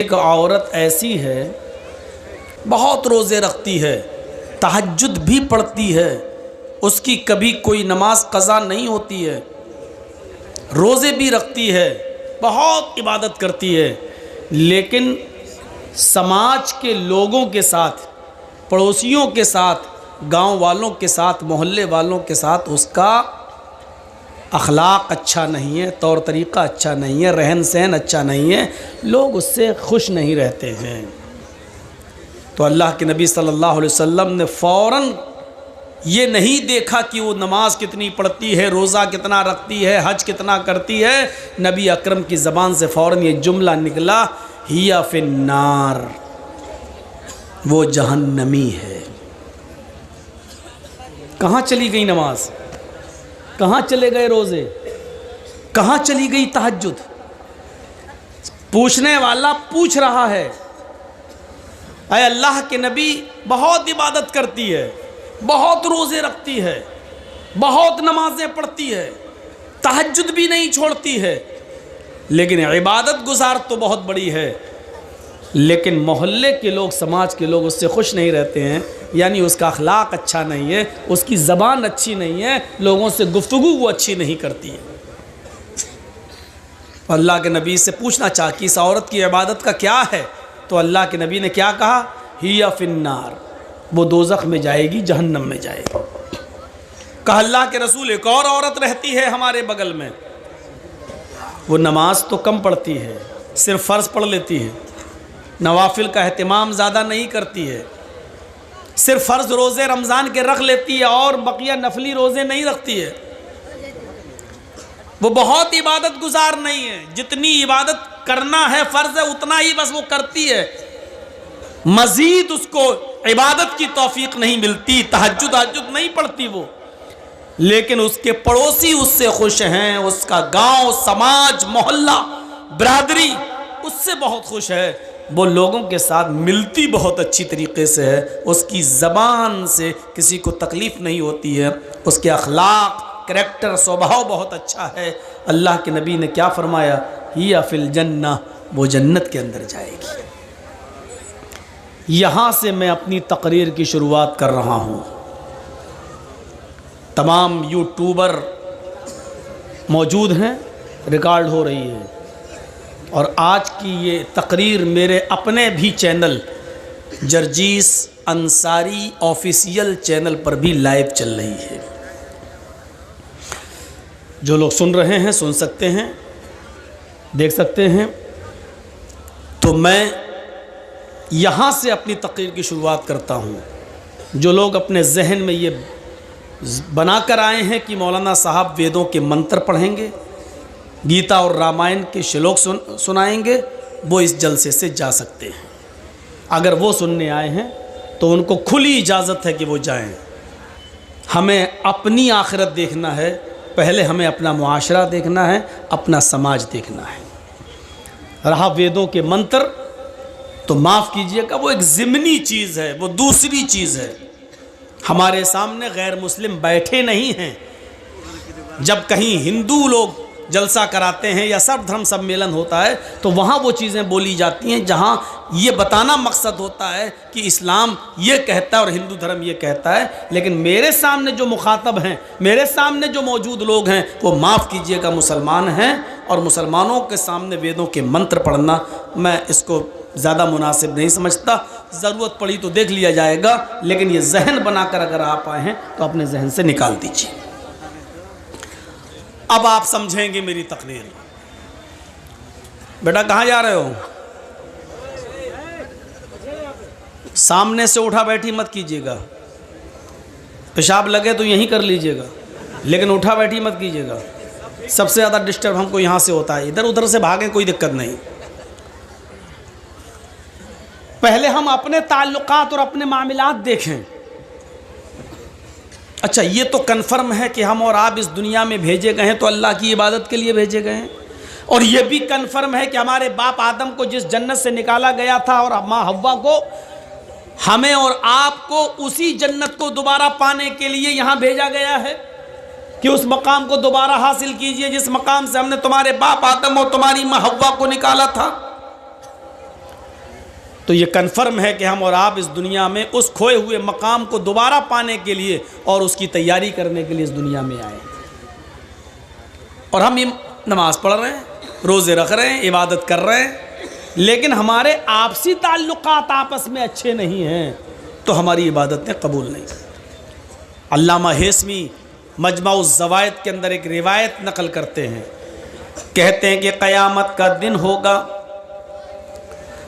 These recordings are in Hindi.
एक औरत ऐसी है, बहुत रोज़े रखती है, तहज्जुद भी पढ़ती है, उसकी कभी कोई नमाज क़ज़ा नहीं होती है, रोज़े भी रखती है, बहुत इबादत करती है, लेकिन समाज के लोगों के साथ, पड़ोसियों के साथ, गांव वालों के साथ, मोहल्ले वालों के साथ उसका अखलाक अच्छा नहीं है, तौर तरीक़ा अच्छा नहीं है, रहन सहन अच्छा नहीं है, लोग उससे खुश नहीं रहते हैं। तो अल्लाह के नबी सल्लल्लाहु अलैहि वसल्लम ने फ़ौरन ये नहीं देखा कि वो नमाज कितनी पढ़ती है, रोज़ा कितना रखती है, हज कितना करती है। नबी अकरम की ज़बान से फ़ौरन ये जुमला निकला, हिया फिन्नार, वो जहन्नमी है। कहाँ चली गई नमाज, कहाँ चले गए रोज़े, कहाँ चली गई तहज्जुद? पूछने वाला पूछ रहा है, अय अल्लाह के नबी बहुत इबादत करती है, बहुत रोज़े रखती है, बहुत नमाज़ें पढ़ती है, तहज्जुद भी नहीं छोड़ती है, लेकिन इबादत गुजार तो बहुत बड़ी है, लेकिन मोहल्ले के लोग, समाज के लोग उससे खुश नहीं रहते हैं, यानी उसका अखलाक अच्छा नहीं है, उसकी ज़बान अच्छी नहीं है, लोगों से गुफ्तगू वो अच्छी नहीं करती है। अल्लाह के नबी से पूछना चाहा कि इस औरत की इबादत का क्या है, तो अल्लाह के नबी ने क्या कहा, हिया फिन्नार, वो दोज़ख में जाएगी, जहन्नम में जाएगी। कहा अल्लाह के रसूल, एक और औरत रहती है हमारे बगल में, वो नमाज तो कम पढ़ती है, सिर्फ फ़र्ज़ पढ़ लेती है, नवाफिल का अहतमाम ज़्यादा नहीं करती है, सिर्फ फ़र्ज़ रोज़े रमज़ान के रख लेती है और बकिया नफली रोज़े नहीं रखती है। वो बहुत इबादत गुजार नहीं है, जितनी इबादत करना है फ़र्ज़ है उतना ही बस वो करती है, मज़ीद उसको इबादत की तौफ़ीक नहीं मिलती, तहज्जुद नहीं पढ़ती वो। लेकिन उसके पड़ोसी उससे खुश हैं, उसका गांव, समाज, मोहल्ला, बिरादरी उससे बहुत खुश है, वो लोगों के साथ मिलती बहुत अच्छी तरीक़े से है, उसकी ज़बान से किसी को तकलीफ़ नहीं होती है, उसके अखलाक, करैक्टर, स्वभाव बहुत अच्छा है। अल्लाह के नबी ने क्या फरमाया, हिया फिल जन्नह, वो जन्नत के अंदर जाएगी। यहाँ से मैं अपनी तकरीर की शुरुआत कर रहा हूँ। तमाम यूट्यूबर मौजूद हैं, रिकॉर्ड हो रही है, और आज की ये तकरीर मेरे अपने भी channel Jarjis Ansari official channel पर भी लाइव चल रही है। जो लोग सुन रहे हैं सुन सकते हैं, देख सकते हैं। तो मैं यहाँ से अपनी तकरीर की शुरुआत करता हूँ। जो लोग अपने जहन में ये बना कर आए हैं कि मौलाना साहब वेदों के मंत्र पढ़ेंगे, गीता और रामायण के श्लोक सुनाएंगे, वो इस जलसे से जा सकते हैं। अगर वो सुनने आए हैं तो उनको खुली इजाज़त है कि वो जाएं। हमें अपनी आखिरत देखना है, पहले हमें अपना मुआशरा देखना है, अपना समाज देखना है। रहा वेदों के मंत्र, तो माफ़ कीजिएगा वो एक ज़िमनी चीज़ है, वो दूसरी चीज़ है। हमारे सामने गैर मुस्लिम बैठे नहीं हैं। जब कहीं हिंदू लोग जलसा कराते हैं या सर्वधर्म सम्मेलन होता है तो वहाँ वो चीज़ें बोली जाती हैं जहाँ ये बताना मकसद होता है कि इस्लाम ये कहता है और हिंदू धर्म ये कहता है। लेकिन मेरे सामने जो मुखातब हैं, मेरे सामने जो मौजूद लोग हैं, वो माफ़ कीजिएगा मुसलमान हैं, और मुसलमानों के सामने वेदों के मंत्र पढ़ना मैं इसको ज़्यादा मुनासिब नहीं समझता। ज़रूरत पड़ी तो देख लिया जाएगा, लेकिन ये जहन बनाकर अगर आप आए हैं तो अपने जहन से निकाल दीजिए। अब आप समझेंगे मेरी तकरीर। बेटा कहाँ जा रहे हो? सामने से उठा बैठी मत कीजिएगा, पेशाब लगे तो यहीं कर लीजिएगा, लेकिन उठा बैठी मत कीजिएगा। सबसे ज़्यादा डिस्टर्ब हमको यहाँ से होता है, इधर उधर से भागें कोई दिक्कत नहीं। पहले हम अपने ताल्लुकात और अपने मामलात देखें। अच्छा, ये तो कन्फर्म है कि हम और आप इस दुनिया में भेजे गए हैं तो अल्लाह की इबादत के लिए भेजे गए हैं, और ये भी कन्फर्म है कि हमारे बाप आदम को जिस जन्नत से निकाला गया था और माँ हव्वा को, हमें और आपको उसी जन्नत को दोबारा पाने के लिए यहाँ भेजा गया है कि उस मकाम को दोबारा हासिल कीजिए जिस मकाम से हमने तुम्हारे बाप आदम और तुम्हारी माँ हव्वा को निकाला था। तो ये कन्फर्म है कि हम और आप इस दुनिया में उस खोए हुए मकाम को दोबारा पाने के लिए और उसकी तैयारी करने के लिए इस दुनिया में आए। और हम ये नमाज़ पढ़ रहे हैं, रोज़े रख रहे हैं, इबादत कर रहे हैं, लेकिन हमारे आपसी ताल्लुकात आपस में अच्छे नहीं हैं तो हमारी इबादतें कबूल नहीं। अल्लामा हेसमी मजमा-उज़ ज़वाइद के अंदर एक रिवायत नकल करते हैं, कहते हैं कि क़यामत का दिन होगा,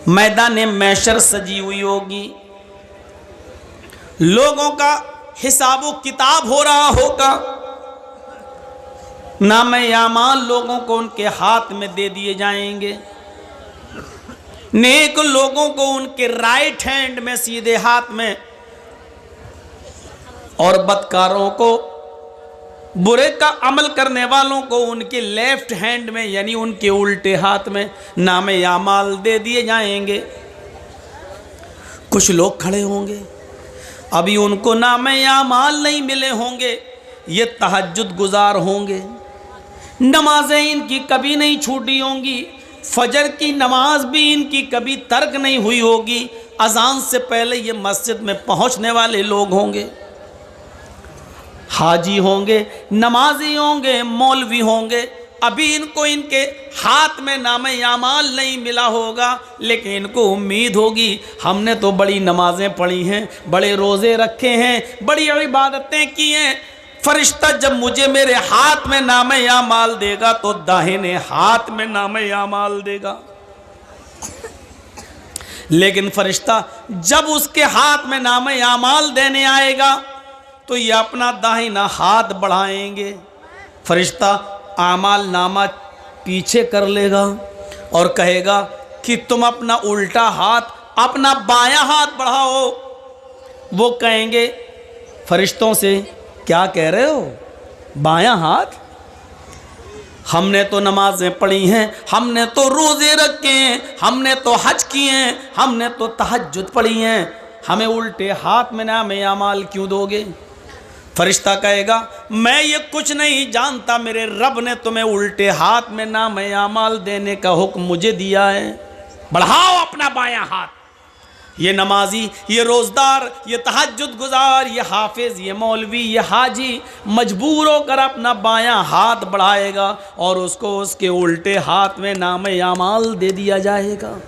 मैदान महशर सजी हुई होगी, लोगों का हिसाब व किताब हो रहा होगा, नाम-ए-आमाल लोगों को उनके हाथ में दे दिए जाएंगे, नेक लोगों को उनके राइट हैंड में सीधे हाथ में, और बदकारों को, बुरे का अमल करने वालों को उनके लेफ्ट हैंड में यानी उनके उल्टे हाथ में नाम-ए-आमाल दे दिए जाएंगे। कुछ लोग खड़े होंगे, अभी उनको नाम-ए-आमाल नहीं मिले होंगे, ये तहज्जुद गुजार होंगे, नमाजें इनकी कभी नहीं छूटी होंगी, फजर की नमाज भी इनकी कभी तर्क नहीं हुई होगी, अजान से पहले ये मस्जिद में पहुंचने वाले लोग होंगे, हाजी होंगे, नमाजी होंगे, मौलवी होंगे, अभी इनको इनके हाथ में नाम-ए-आमाल नहीं मिला होगा, लेकिन इनको उम्मीद होगी हमने तो बड़ी नमाजें पढ़ी हैं, बड़े रोज़े रखे हैं, बड़ी इबादतें की हैं, फरिश्ता जब मुझे मेरे हाथ में नाम-ए-आमाल देगा तो दाहिने हाथ में नाम-ए-आमाल देगा। लेकिन फरिश्ता जब उसके हाथ में नाम-ए-आमाल देने आएगा तो ये अपना दाहिना हाथ बढ़ाएंगे, फरिश्ता आमाल नामा पीछे कर लेगा और कहेगा कि तुम अपना उल्टा हाथ, अपना बायां हाथ बढ़ाओ। वो कहेंगे फरिश्तों से, क्या कह रहे हो, बायां हाथ? हमने तो नमाजें पढ़ी हैं, हमने तो रोज़े रखे हैं, हमने तो हज किए हैं, हमने तो तहज्जुद पढ़ी हैं, हमें उल्टे हाथ में नाम-ए-आमाल क्यों दोगे? फरिश्ता कहेगा मैं ये कुछ नहीं जानता, मेरे रब ने तुम्हें उल्टे हाथ में नाम-ए-आमाल देने का हुक्म मुझे दिया है, बढ़ाओ अपना बायां हाथ। ये नमाजी, ये रोज़दार, ये तहज्जुद गुजार, ये हाफिज, ये मौलवी, ये हाजी मजबूर होकर अपना बायां हाथ बढ़ाएगा और उसको उसके उल्टे हाथ में नाम-ए-आमाल दे दिया जाएगा।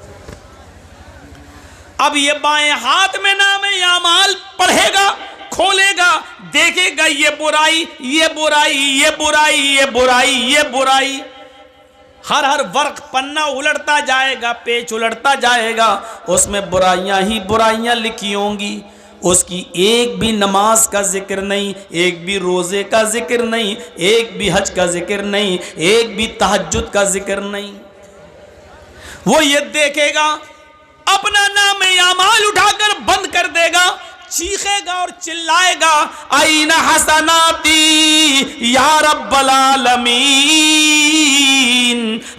अब ये बाएं हाथ में नाम-ए-आमाल पढ़ेगा, खोलेगा, देखेगा ये बुराई, ये बुराई, ये बुराई, ये बुराई, ये बुराई, हर वर्क पन्ना उलटता जाएगा, पेज उलटता जाएगा, उसमें बुराइयां ही बुराइयां लिखी होंगी। उसकी एक भी नमाज का जिक्र नहीं, एक भी रोज़े का जिक्र नहीं, एक भी हज का जिक्र नहीं, एक भी तहज्जुद का जिक्र नहीं। वो ये देखेगा, अपना नाम-ए-आमाल उठाकर बंद कर देगा, चीखेगा और चिल्लाएगा आईना हसनाती या रब्बल आलमीन,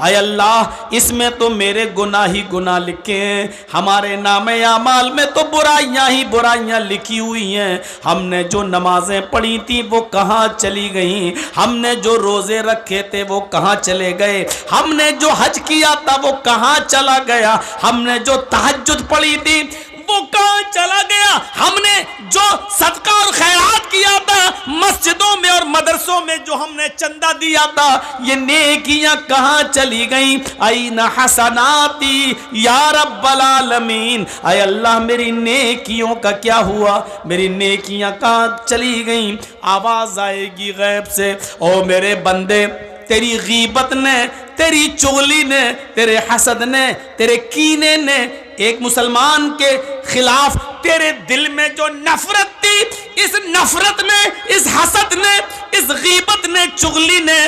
आय अल्लाह इसमें तो मेरे गुनाह ही गुनाह लिखे हैं, हमारे नाम-ए-आमाल में तो बुराइयां ही बुराइयां लिखी हुई हैं, हमने जो नमाजें पढ़ी थी वो कहाँ चली गई, हमने जो रोज़े रखे थे वो कहाँ चले गए, हमने जो हज किया था वो कहाँ चला गया, हमने जो तहज्जुद पढ़ी थी वो कहाँ चला गया, हमने जो सदका और खैरात किया था मस्जिदों में और मदरसों में जो हमने चंदा दिया था, ये नेकियां कहाँ चली गई। आईना हसनाती या रब्बल आलमीन, आय अल्लाह मेरी नेकियों का क्या हुआ, मेरी नेकियां कहाँ चली गई। आवाज़ आएगी गैब से, ओ मेरे बंदे तेरी गीबत ने, तेरी चुगली ने, तेरे हसद ने, तेरे कीने ने, एक मुसलमान के खिलाफ तेरे दिल में जो नफरत थी, इस नफरत ने, इस हसद ने, इस गीबत ने, चुगली ने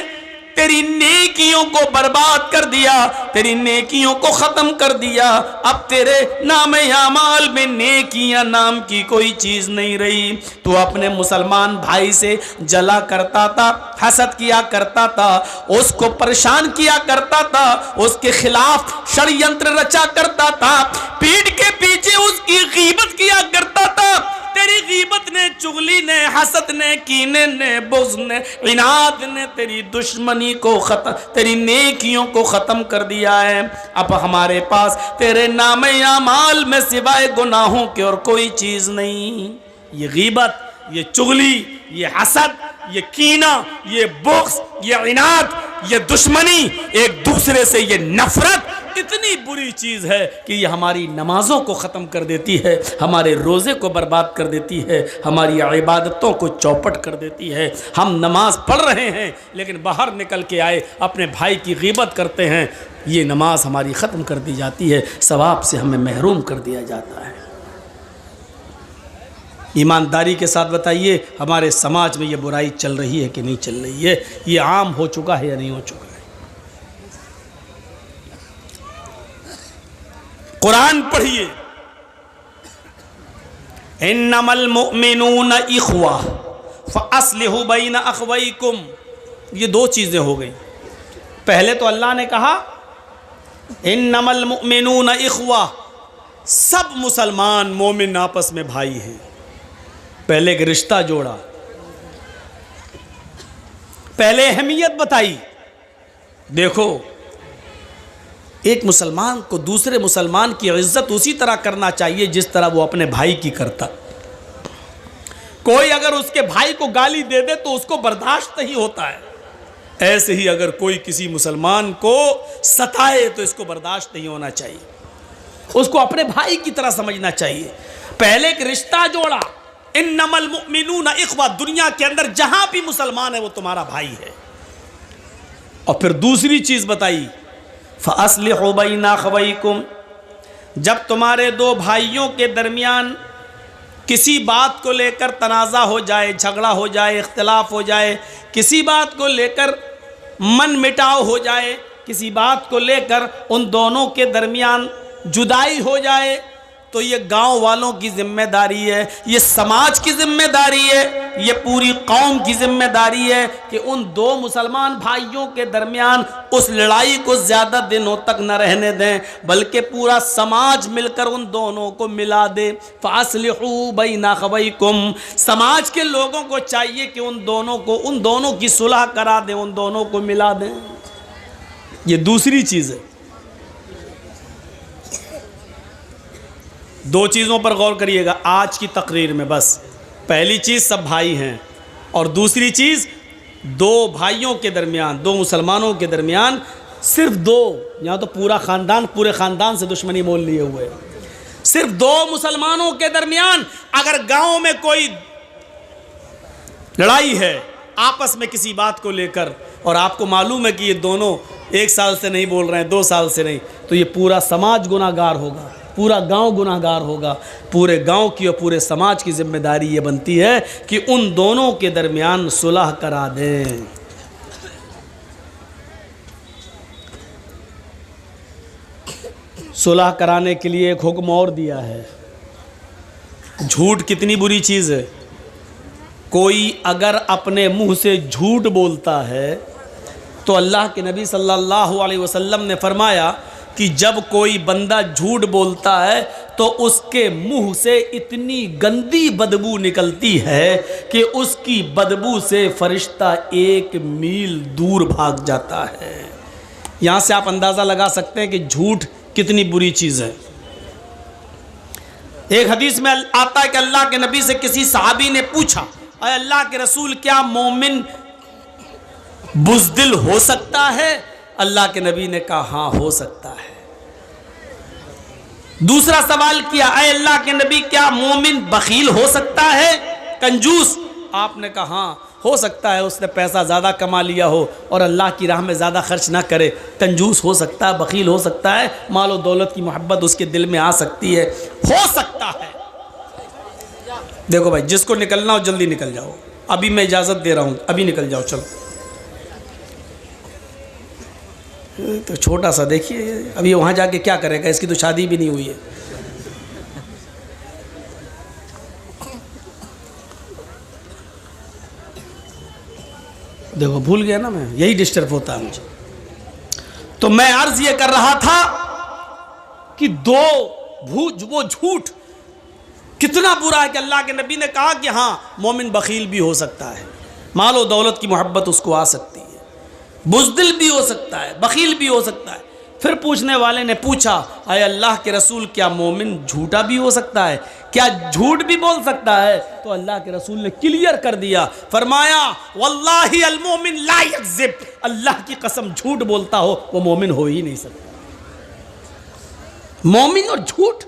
तेरी नेकियों को बर्बाद कर दिया, तेरी नेकियों को ख़त्म कर दिया। अब तेरे नाम-ए-आमाल में नेकियां नाम की कोई चीज़ नहीं रही। तू अपने मुसलमान भाई से जला करता था, हसद किया करता था, उसको परेशान किया करता था, उसके खिलाफ षड्यंत्र रचा करता था, पीठ के पीछे उसकी गीबत किया करता था। तेरी गीबत ने, चुगली ने, हसद ने, कीने ने, बुग़्ज़ ने, इनाद ने तेरी दुश्मनी को ख़त्म, तेरी नेकियों को ख़त्म कर दिया है। अब हमारे पास तेरे नामे आमाल में सिवाय गुनाहों के और कोई चीज़ नहीं। ये गीबत, ये चुगली, ये हसद, ये कीना, ये बुग़्ज़, ये इनाद, ये दुश्मनी, एक दूसरे से ये नफ़रत इतनी बुरी चीज़ है कि ये हमारी नमाज़ों को ख़त्म कर देती है, हमारे रोज़े को बर्बाद कर देती है, हमारी इबादतों को चौपट कर देती है। हम नमाज़ पढ़ रहे हैं लेकिन बाहर निकल के आए अपने भाई की गीबत करते हैं, ये नमाज हमारी ख़त्म कर दी जाती है, सवाब से हमें महरूम कर दिया जाता है। ईमानदारी के साथ बताइए हमारे समाज में ये बुराई चल रही है कि नहीं चल रही है? ये आम हो चुका है या नहीं हो चुका है? कुरान पढ़िए, इन्नमल मुअमिनूना इख्वा फअस्लिहू बैना अखवैकुम। ये दो चीज़ें हो गई। पहले तो अल्लाह ने कहा इन्नमल मुअमिनूना इख्वा, सब मुसलमान मोमिन आपस में भाई हैं। पहले एक रिश्ता जोड़ा, पहले अहमियत बताई। देखो, एक मुसलमान को दूसरे मुसलमान की इज्जत उसी तरह करना चाहिए जिस तरह वो अपने भाई की करता। कोई अगर उसके भाई को गाली दे दे तो उसको बर्दाश्त नहीं होता है, ऐसे ही अगर कोई किसी मुसलमान को सताए तो इसको बर्दाश्त नहीं होना चाहिए, उसको अपने भाई की तरह समझना चाहिए। पहले एक रिश्ता जोड़ा, इन्नमल मुअमिनूना इख्वा, दुनिया के अंदर जहां भी मुसलमान है वो तुम्हारा भाई है। और फिर दूसरी चीज बताई, फ़अस्लिहू बैना अखवैकुम, जब तुम्हारे दो भाइयों के दरमियान किसी बात को लेकर तनाज़ा हो जाए, झगड़ा हो जाए, इख्तिलाफ हो जाए, किसी बात को लेकर मन मिटाव हो जाए, किसी बात को लेकर उन दोनों के दरमियान जुदाई हो जाए, तो ये गांव वालों की जिम्मेदारी है, ये समाज की जिम्मेदारी है, ये पूरी कौम की जिम्मेदारी है कि उन दो मुसलमान भाइयों के दरमियान उस लड़ाई को ज़्यादा दिनों तक न रहने दें, बल्कि पूरा समाज मिलकर उन दोनों को मिला दे। फ़अस्लिहू बैना अखवैकुम, समाज के लोगों को चाहिए कि उन दोनों की सुलह करा दें, उन दोनों को मिला दें। ये दूसरी चीज़ है। दो चीज़ों पर गौर करिएगा आज की तकरीर में। बस पहली चीज़ सब भाई हैं, और दूसरी चीज़ दो भाइयों के दरमियान, दो मुसलमानों के दरमियान, सिर्फ दो, यहाँ तो पूरा ख़ानदान, पूरे ख़ानदान से दुश्मनी मोल लिए हुए है, सिर्फ दो मुसलमानों के दरमियान अगर गांव में कोई लड़ाई है आपस में किसी बात को लेकर, और आपको मालूम है कि ये दोनों 1 साल से नहीं बोल रहे हैं, 2 साल से नहीं, तो ये पूरा समाज गुनाहगार होगा, पूरा गांव गुनाहगार होगा। पूरे गांव की और पूरे समाज की जिम्मेदारी ये बनती है कि उन दोनों के दरमियान सुलह करा दें। सुलह कराने के लिए एक हुक्म और दिया है। झूठ कितनी बुरी चीज़ है। कोई अगर अपने मुंह से झूठ बोलता है तो अल्लाह के नबी सल्लल्लाहु अलैहि वसल्लम ने फरमाया कि जब कोई बंदा झूठ बोलता है तो उसके मुंह से इतनी गंदी बदबू निकलती है कि उसकी बदबू से फरिश्ता 1 मील दूर भाग जाता है। यहाँ से आप अंदाज़ा लगा सकते हैं कि झूठ कितनी बुरी चीज़ है। एक हदीस में आता है कि अल्लाह के नबी से किसी सहाबी ने पूछा, अरे अल्लाह के रसूल, क्या मोमिन बुज़दिल हो सकता है? अल्लाह के नबी ने कहा हाँ हो सकता है। दूसरा सवाल किया, अरे अल्लाह के नबी, क्या मोमिन बखील हो सकता है, कंजूस? आपने कहा हाँ हो सकता है, उसने पैसा ज़्यादा कमा लिया हो और अल्लाह की राह में ज़्यादा खर्च ना करे, कंजूस हो सकता है, बखील हो सकता है, मालो दौलत की मोहब्बत उसके दिल में आ सकती है, हो सकता है। देखो भाई, जिसको निकलना हो जल्दी निकल जाओ, अभी मैं इजाज़त दे रहा हूँ, अभी निकल जाओ, चलो। तो छोटा सा देखिए, अभी वहाँ जाके क्या करेगा, इसकी तो शादी भी नहीं हुई है। देखो भूल गया ना मैं, यही डिस्टर्ब होता है मुझे। तो मैं अर्ज ये कर रहा था कि वो झूठ कितना बुरा है कि अल्लाह के नबी ने कहा कि हाँ मोमिन बखील भी हो सकता है, मालो दौलत की मोहब्बत उसको आ सकती है, बुज़दिल भी हो सकता है, बखील भी हो सकता है। फिर पूछने वाले ने पूछा, अय अल्लाह के रसूल, क्या मोमिन झूठा भी हो सकता है, क्या झूठ भी बोल सकता है? तो अल्लाह के रसूल ने क्लियर कर दिया, फरमाया वल्लाही अल मोमिन ला यकज़िब, अल्लाह की कसम झूठ बोलता हो वो मोमिन हो ही नहीं सकता। मोमिन और झूठ,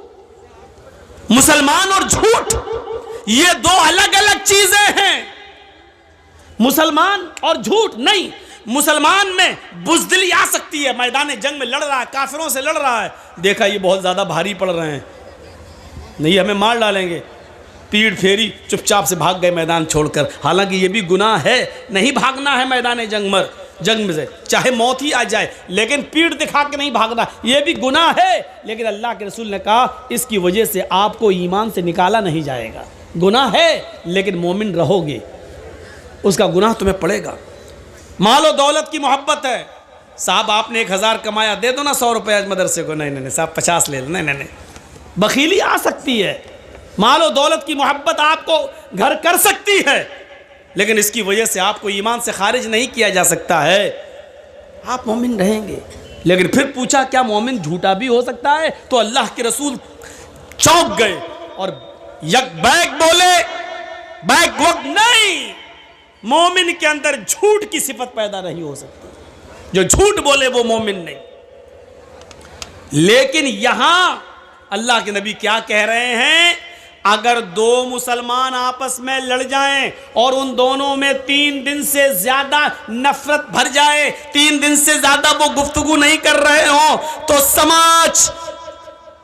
मुसलमान और झूठ, ये दो अलग अलग चीजें हैं। मुसलमान और झूठ नहीं, मुसलमान में बुज़दिली आ सकती है, मैदान जंग में लड़ रहा है, काफिरों से लड़ रहा है, देखा ये बहुत ज़्यादा भारी पड़ रहे हैं, नहीं हमें मार डालेंगे, पीठ फेरी, चुपचाप से भाग गए मैदान छोड़कर। हालांकि ये भी गुनाह है, नहीं भागना है मैदान जंग में से, चाहे मौत ही आ जाए, लेकिन पीठ दिखा के नहीं भागना, ये भी गुनाह है। लेकिन अल्लाह के रसूल ने कहा इसकी वजह से आपको ईमान से निकाला नहीं जाएगा। गुनाह है लेकिन मोमिन रहोगे, उसका गुनाह तुम्हें पड़ेगा। मालो दौलत की मोहब्बत है, साहब आपने 1000 कमाया, दे दो ना 100 रुपये मदरसे को, नहीं नहीं नहीं साहब 50 ले लो, नहीं नहीं नहीं, बखीली आ सकती है। मालो दौलत की मोहब्बत आपको घर कर सकती है, लेकिन इसकी वजह से आपको ईमान से खारिज नहीं किया जा सकता है, आप मोमिन रहेंगे। लेकिन फिर पूछा क्या मोमिन झूठा भी हो सकता है? तो अल्लाह के रसूल चौंक गए और यक बैक बोले, बैक वक्त नहीं, मोमिन के अंदर झूठ की सिफत पैदा नहीं हो सकती, जो झूठ बोले वो मोमिन नहीं। लेकिन यहां अल्लाह के नबी क्या कह रहे हैं, अगर दो मुसलमान आपस में लड़ जाएं और उन दोनों में 3 दिन से ज्यादा नफरत भर जाए, 3 दिन से ज्यादा वो गुफ्तगू नहीं कर रहे हो, तो समाज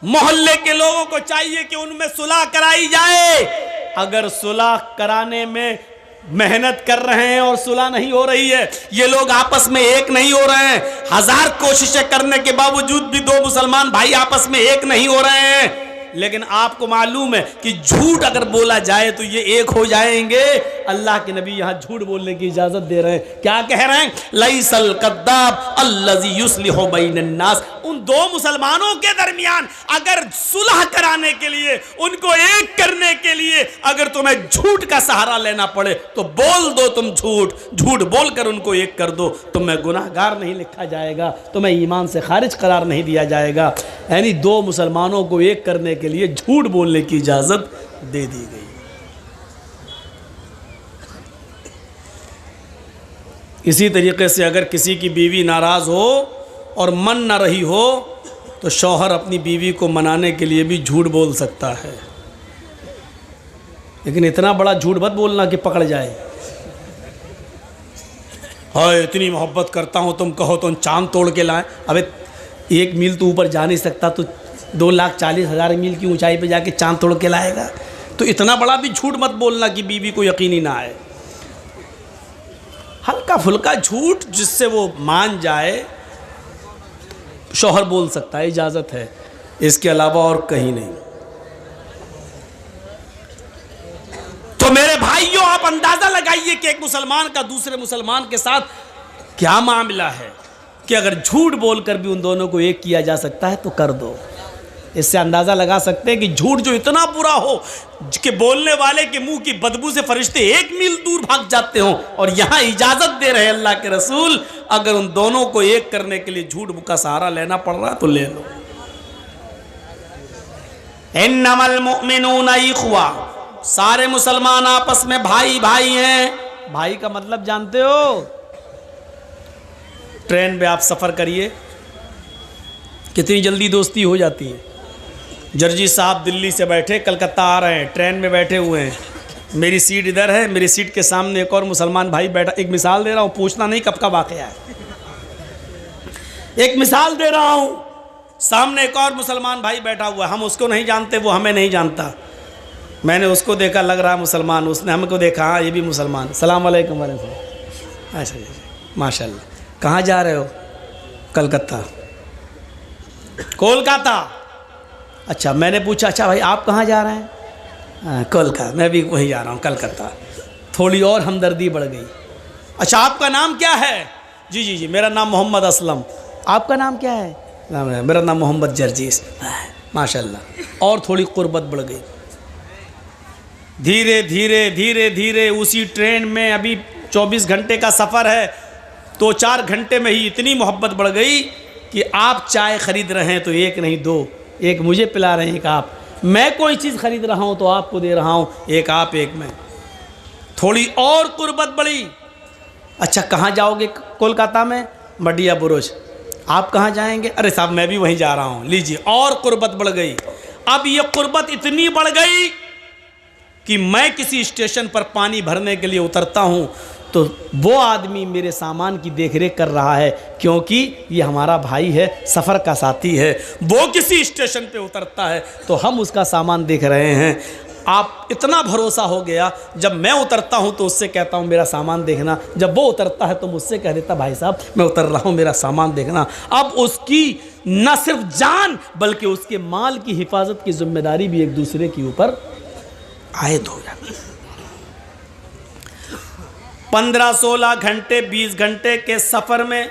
मोहल्ले के लोगों को चाहिए कि उनमें सुलह कराई जाए। अगर सुलह कराने में मेहनत कर रहे हैं और सुलह नहीं हो रही है, ये लोग आपस में एक नहीं हो रहे हैं, 1000 कोशिशें करने के बावजूद भी दो मुसलमान भाई आपस में एक नहीं हो रहे हैं, लेकिन आपको मालूम है कि झूठ अगर बोला जाए तो ये एक हो जाएंगे। अल्लाह के नबी यहां झूठ बोलने की इजाजत दे रहे हैं। क्या कह रहे हैं? लैसल कद्दाब अल्लज़ी युस्लिहु बैनन नास, उन दो मुसलमानों के दरमियान अगर सुलह कराने के लिए, उनको एक करने के लिए अगर तुम्हें झूठ का सहारा लेना पड़े तो बोल दो, तुम झूठ बोलकर उनको एक कर दो, तुम्हें गुनाहगार नहीं लिखा जाएगा, तुम्हें ईमान से खारिज करार नहीं दिया जाएगा। यानी दो मुसलमानों को एक करने के लिए झूठ बोलने की इजाजत दे दी गई। इसी तरीके से अगर किसी की बीवी नाराज हो और मन ना रही हो तो शौहर अपनी बीवी को मनाने के लिए भी झूठ बोल सकता है, लेकिन इतना बड़ा झूठ मत बोलना कि पकड़ जाए। हाय इतनी मोहब्बत करता हूं, तुम कहो तो चांद तोड़ के लाएं। अबे 1 मील तो ऊपर जा नहीं सकता, तो 2,40,000 मील की ऊंचाई पे जाके चांद तोड़ के लाएगा? तो इतना बड़ा भी झूठ मत बोलना कि बीवी को यकीन ही ना आए। हल्का फुल्का झूठ जिससे वो मान जाए, शौहर बोल सकता है, इजाज़त है, इसके अलावा और कहीं नहीं। तो मेरे भाइयों, आप अंदाज़ा लगाइए कि एक मुसलमान का दूसरे मुसलमान के साथ क्या मामला है कि अगर झूठ बोलकर भी उन दोनों को एक किया जा सकता है तो कर दो। इससे अंदाज़ा लगा सकते हैं कि झूठ जो इतना बुरा हो कि बोलने वाले के मुंह की बदबू से फरिश्ते 1 मील दूर भाग जाते हों, और यहाँ इजाज़त दे रहे अल्लाह के रसूल, अगर उन दोनों को एक करने के लिए झूठ का सहारा लेना पड़ रहा तो ले लो। इन्नमल मुअमिनूना इख्वा, सारे मुसलमान आपस में भाई भाई हैं। भाई का मतलब जानते हो? ट्रेन में आप सफ़र करिए, कितनी जल्दी दोस्ती हो जाती है। जर्जी साहब दिल्ली से बैठे कलकत्ता आ रहे हैं, ट्रेन में बैठे हुए हैं, मेरी सीट इधर है, मेरी सीट के सामने एक और मुसलमान भाई बैठा। एक मिसाल दे रहा हूँ, पूछना नहीं कब का वाक़या है, एक मिसाल दे रहा हूँ। सामने एक और मुसलमान भाई बैठा हुआ है, हम उसको नहीं जानते, वो हमें नहीं जानता। मैंने उसको देखा, लग रहा मुसलमान, उसने हमको देखा, हाँ ये भी मुसलमान। सलाम वालेकुम। अच्छा जी, माशाल्लाह। कहाँ जा रहे हो? कलकत्ता। कोलकाता? अच्छा। मैंने पूछा अच्छा भाई आप कहाँ जा रहे हैं? कोलकाता। मैं भी वहीं जा रहा हूँ, कलकत्ता। थोड़ी और हमदर्दी बढ़ गई। अच्छा आपका नाम क्या है? जी जी जी मेरा नाम मोहम्मद असलम। आपका नाम क्या है? मेरा नाम मोहम्मद जर्जीस। माशाल्लाह। और थोड़ी कुर्बत बढ़ गई। धीरे धीरे धीरे धीरे उसी ट्रेन में अभी 24 घंटे का सफ़र है, तो 4 घंटे में ही इतनी मोहब्बत बढ़ गई कि आप चाय ख़रीद रहे हैं तो एक नहीं दो, एक मुझे पिला रहे हैं, एक आप, मैं कोई चीज़ ख़रीद रहा हूँ तो आपको दे रहा हूँ, एक आप एक मैं। थोड़ी और कुर्बत बढ़ी। अच्छा कहाँ जाओगे? कोलकाता में मडिया बुरुज। आप कहाँ जाएंगे? अरे साहब मैं भी वहीं जा रहा हूँ, लीजिए, और कुर्बत बढ़ गई। अब ये कुर्बत इतनी बढ़ गई कि मैं किसी स्टेशन पर पानी भरने के लिए उतरता हूँ तो वो आदमी मेरे सामान की देखरेख कर रहा है, क्योंकि ये हमारा भाई है, सफ़र का साथी है। वो किसी स्टेशन पे उतरता है तो हम उसका सामान देख रहे हैं। आप इतना भरोसा हो गया, जब मैं उतरता हूं तो उससे कहता हूं मेरा सामान देखना, जब वो उतरता है तो मुझसे कह देता भाई साहब मैं उतर रहा हूं मेरा सामान देखना। अब उसकी न सिर्फ जान बल्कि उसके माल की हिफाजत की जिम्मेदारी भी एक दूसरे के ऊपर आयद हो जाती है। 15-16 घंटे 20 घंटे के सफ़र में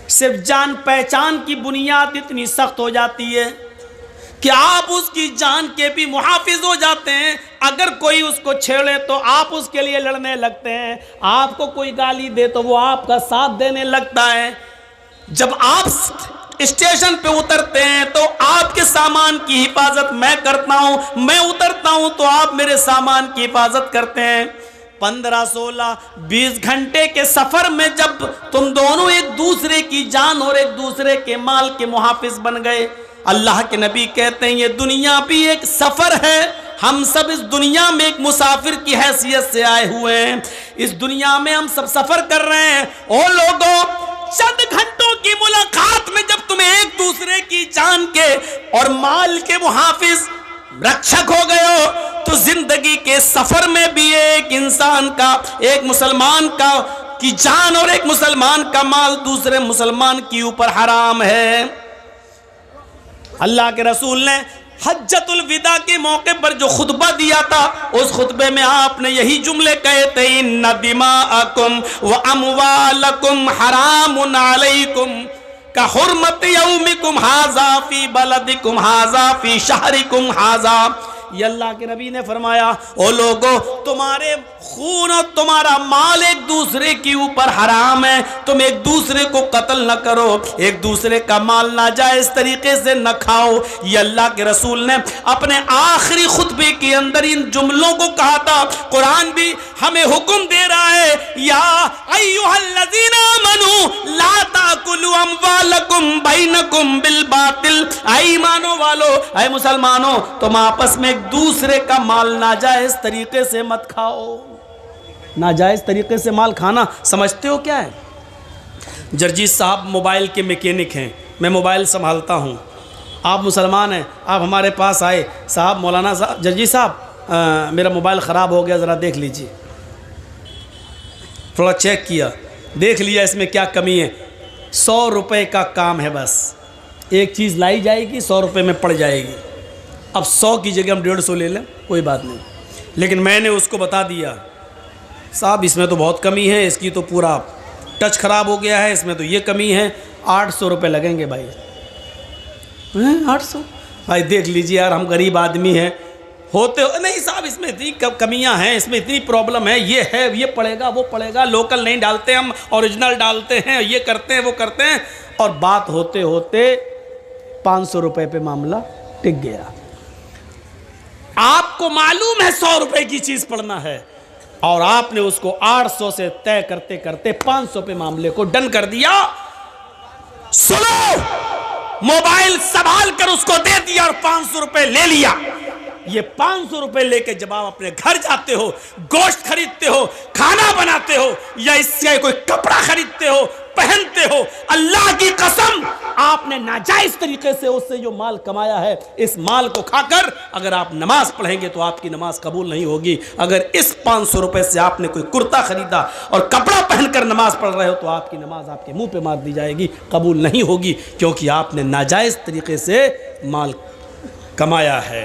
सिर्फ जान पहचान की बुनियाद इतनी सख्त हो जाती है कि आप उसकी जान के भी मुहाफिज हो जाते हैं। अगर कोई उसको छेड़े तो आप उसके लिए लड़ने लगते हैं, आपको कोई गाली दे तो वो आपका साथ देने लगता है। जब आप स्टेशन पे उतरते हैं तो आपके सामान की हिफाजत मैं करता हूं, मैं उतरता हूं तो आप मेरे सामान की हिफाजत करते हैं। 15-16-20 घंटे के सफर में जब तुम दोनों एक दूसरे की जान और एक दूसरे के माल के मुहाफिज बन गए, अल्लाह के नबी कहते हैं ये दुनिया भी एक सफर है, हम सब इस दुनिया में एक मुसाफिर की हैसियत से आए हुए हैं, इस दुनिया में हम सब सफर कर रहे हैं। ओ लोगों, चंद घंटों की मुलाकात में जब तुम एक दूसरे की जान के और माल के मुहाफिज रक्षक हो गए हो तो जिंदगी के सफर में भी एक इंसान का, एक मुसलमान का की जान और एक मुसलमान का माल दूसरे मुसलमान के ऊपर हराम है। अल्लाह के रसूल ने हज्जतुल विदा के मौके पर जो खुतबा दिया था, उस खुतबे में आपने यही जुमले कहे थे, इन्ना दिमाअकुम व अमवालकुम हरामुन अलैकुम का हुर्मत यौमिकुम हाजा फी बलदिकुम हाजा फी शहरिकुम हाजा। ये अल्लाह के नबी ने फरमाया, ओ लोगों, तुम्हारे खून और तुम्हारा माल एक दूसरे के ऊपर हराम है, तुम एक दूसरे को कत्ल न करो, एक दूसरे का माल नाजायज तरीके से न खाओ। ये अल्लाह के रसूल ने अपने आखिरी खुतबे के अंदर इन जुमलों को कहा था। कुरान भी हमें हुक्म दे रहा है, या अय्युहल्लज़ीना आमनू ला ताकुलू अमवालकुम बैनकुम बिल बातिल। ऐ ईमानो वालो, ऐ मुसलमानों, तुम आपस में एक दूसरे का माल नाजायज तरीके से मत खाओ। नाजायज तरीके से माल खाना समझते हो क्या है? जर्जीत साहब मोबाइल के मैकेनिक हैं, मैं मोबाइल संभालता हूं, आप मुसलमान हैं, आप हमारे पास आए, साहब मौलाना साहब, जर्जीत साहब मेरा मोबाइल ख़राब हो गया, ज़रा देख लीजिए। थोड़ा चेक किया, देख लिया इसमें क्या कमी है। 100 रुपये का काम है, बस एक चीज़ लाई जाएगी, 100 रुपये में पड़ जाएगी। अब 100 की जगह हम 150 ले लें, कोई बात नहीं, लेकिन मैंने उसको बता दिया, साहब इसमें तो बहुत कमी है, इसकी तो पूरा टच ख़राब हो गया है, इसमें तो ये कमी है, 800 रुपये लगेंगे भाई। 800 भाई देख लीजिए यार, हम गरीब आदमी हैं, होते हो नहीं साहब, इसमें इतनी कमियां हैं, इसमें इतनी प्रॉब्लम है, ये पड़ेगा वो पड़ेगा, लोकल नहीं डालते हम, ओरिजिनल डालते हैं, ये करते हैं वो करते हैं, और बात होते होते 500 रुपये पे मामला टिक गया। आपको मालूम है 100 रुपये की चीज़ पड़ना है, और आपने उसको 800 से तय करते करते 500 पे मामले को डन कर दिया। सुनो, मोबाइल संभाल कर उसको दे दिया और 500 रुपए ले लिया। ये 500 रुपए लेके जब आप अपने घर जाते हो, गोश्त खरीदते हो, खाना बनाते हो, या इससे कोई कपड़ा खरीदते हो, पहनते हो, अल्लाह की कसम आपने नाजायज तरीके से उससे जो माल कमाया है, इस माल को खाकर अगर आप नमाज पढ़ेंगे तो आपकी नमाज कबूल नहीं होगी। अगर इस 500 रुपए से आपने कोई कुर्ता खरीदा और कपड़ा पहनकर नमाज पढ़ रहे हो तो आपकी नमाज आपके मुंह पे मार दी जाएगी, कबूल नहीं होगी, क्योंकि आपने नाजायज तरीके से माल कमाया है।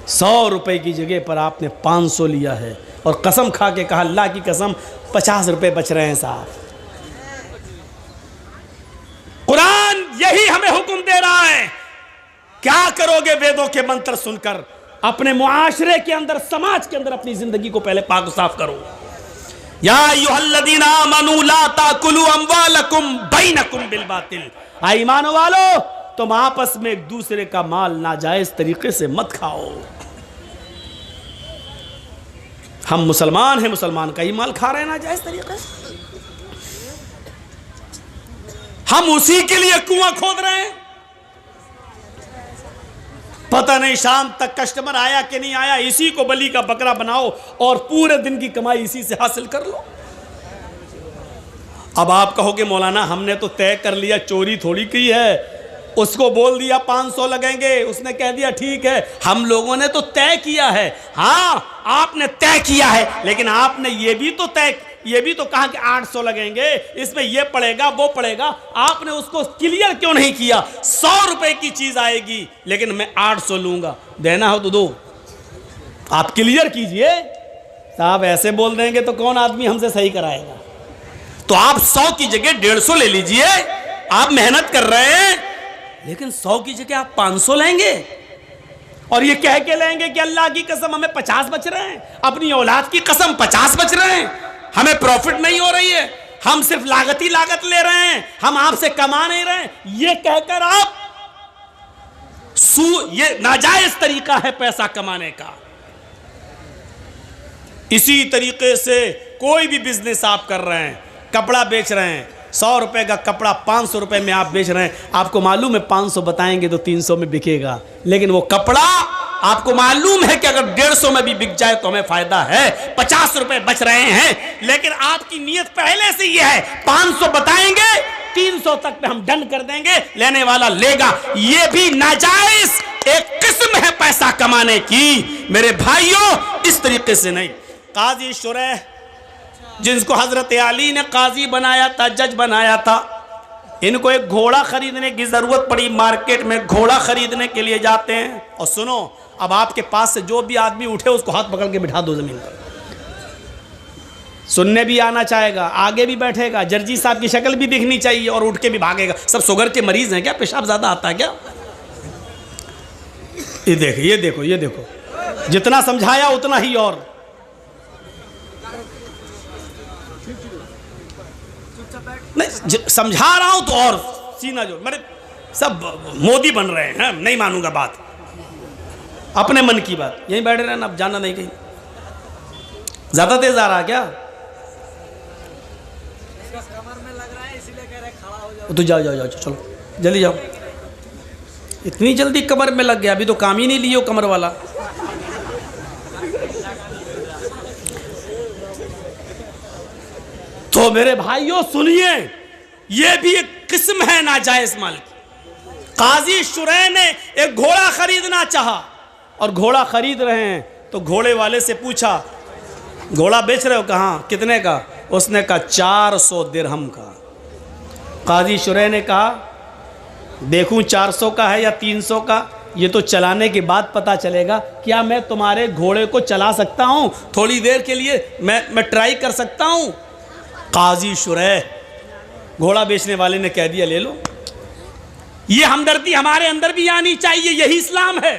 100 रुपए की जगह पर आपने 500 लिया है, और कसम खा के कहा, अल्लाह की कसम 50 रुपए बच रहे हैं साहब। कुरान यही हमें हुक्म दे रहा है। क्या करोगे वेदों के मंत्र सुनकर? अपने मुआशरे के अंदर, समाज के अंदर अपनी जिंदगी को पहले पाक साफ करो। या अय्युहल्लज़ीना आमनू ला ताकुलू अम्वालकुम बैनकुम बिल बातिल, ईमान वालो तुम आपस में एक दूसरे का माल नाजायज तरीके से मत खाओ। हम मुसलमान हैं, मुसलमान का ही माल खा रहे हैं नाजायज तरीके से। हम उसी के लिए कुआं खोद रहे हैं। पता नहीं शाम तक कस्टमर आया कि नहीं आया, इसी को बलि का बकरा बनाओ और पूरे दिन की कमाई इसी से हासिल कर लो। अब आप कहोगे मौलाना हमने तो तय कर लिया, चोरी थोड़ी की है, उसको बोल दिया 500 लगेंगे, उसने कह दिया ठीक है। हम लोगों ने तो तय किया है। हाँ आपने तय किया है, लेकिन आपने ये भी तो कहा कि 800 लगेंगे, इसमें ये पड़ेगा वो पड़ेगा। आपने उसको क्लियर क्यों नहीं किया? 100 रुपए की चीज आएगी लेकिन मैं 800 लूंगा, देना हो तो दो, आप क्लियर कीजिए। साहब ऐसे बोल देंगे तो कौन आदमी हमसे सही कराएगा? तो आप 100 की जगह 150 ले लीजिए। आप मेहनत कर रहे हैं लेकिन 100 की जगह आप 500 लेंगे और ये कह के लेंगे कि अल्लाह की कसम हमें 50 बच रहे हैं, अपनी औलाद की कसम 50 बच रहे हैं, हमें प्रॉफिट नहीं हो रही है, हम सिर्फ लागत ही लागत ले रहे हैं, हम आपसे कमा नहीं रहे हैं। ये कहकर आप ये नाजायज तरीका है पैसा कमाने का। इसी तरीके से कोई भी बिजनेस आप कर रहे हैं, कपड़ा बेच रहे हैं, 100 रुपए का कपड़ा 500 रुपए में आप बेच रहे हैं, आपको मालूम है 500 बताएंगे तो 300 में बिकेगा, लेकिन वो कपड़ा आपको मालूम है कि अगर 150 में भी बिक जाए तो हमें फायदा है, 50 रुपए बच रहे हैं। लेकिन आपकी नीयत पहले से ये है 500 बताएंगे 300 तक पे हम डन कर देंगे, लेने वाला लेगा। ये भी नाजायज एक किस्म है पैसा कमाने की। मेरे भाइयों इस तरीके से नहीं। काजी शुरैह जिनको हजरत अली ने काजी बनाया था, जज बनाया था, इनको एक घोड़ा खरीदने की जरूरत पड़ी। मार्केट में घोड़ा खरीदने के लिए जाते हैं और सुनो, अब आपके पास से जो भी आदमी उठे उसको हाथ पकड़ के बिठा दो जमीन पर। सुनने भी आना चाहेगा, आगे भी बैठेगा, जर्जी साहब की शक्ल भी दिखनी चाहिए और उठ के भी भागेगा। सब शुगर के मरीज हैं क्या? पेशाब ज्यादा आता है क्या? ये देखो ये देखो ये देखो, जितना समझाया उतना ही और। नहीं समझा रहा हूं तो और सीना जो मेरे सब मोदी बन रहे हैं। नहीं मानूंगा बात, अपने मन की बात। यहीं बैठे रहना, अब जाना नहीं कहीं। ज्यादा तेज आ रहा क्या? तो जाओ जाओ जाओ, चलो जल्दी जाओ। इतनी जल्दी कमर में लग गया? अभी तो काम ही नहीं लियो कमर वाला। तो मेरे भाइयों सुनिए, यह भी एक किस्म है नाजायज माल की। काजी शुरैह ने एक घोड़ा खरीदना चाहा और घोड़ा खरीद रहे हैं तो घोड़े वाले से पूछा, घोड़ा बेच रहे हो? कहाँ, कितने का? उसने कहा 400 दिरहम का। काजी शुरैह ने कहा देखूं 400 का है या 300 का, ये तो चलाने के बाद पता चलेगा। क्या मैं तुम्हारे घोड़े को चला सकता हूं? थोड़ी देर के लिए मैं ट्राई कर सकता हूं? काजी शुरैह, घोड़ा बेचने वाले ने कह दिया ले लो। ये हमदर्दी हमारे अंदर भी आनी चाहिए, यही इस्लाम है।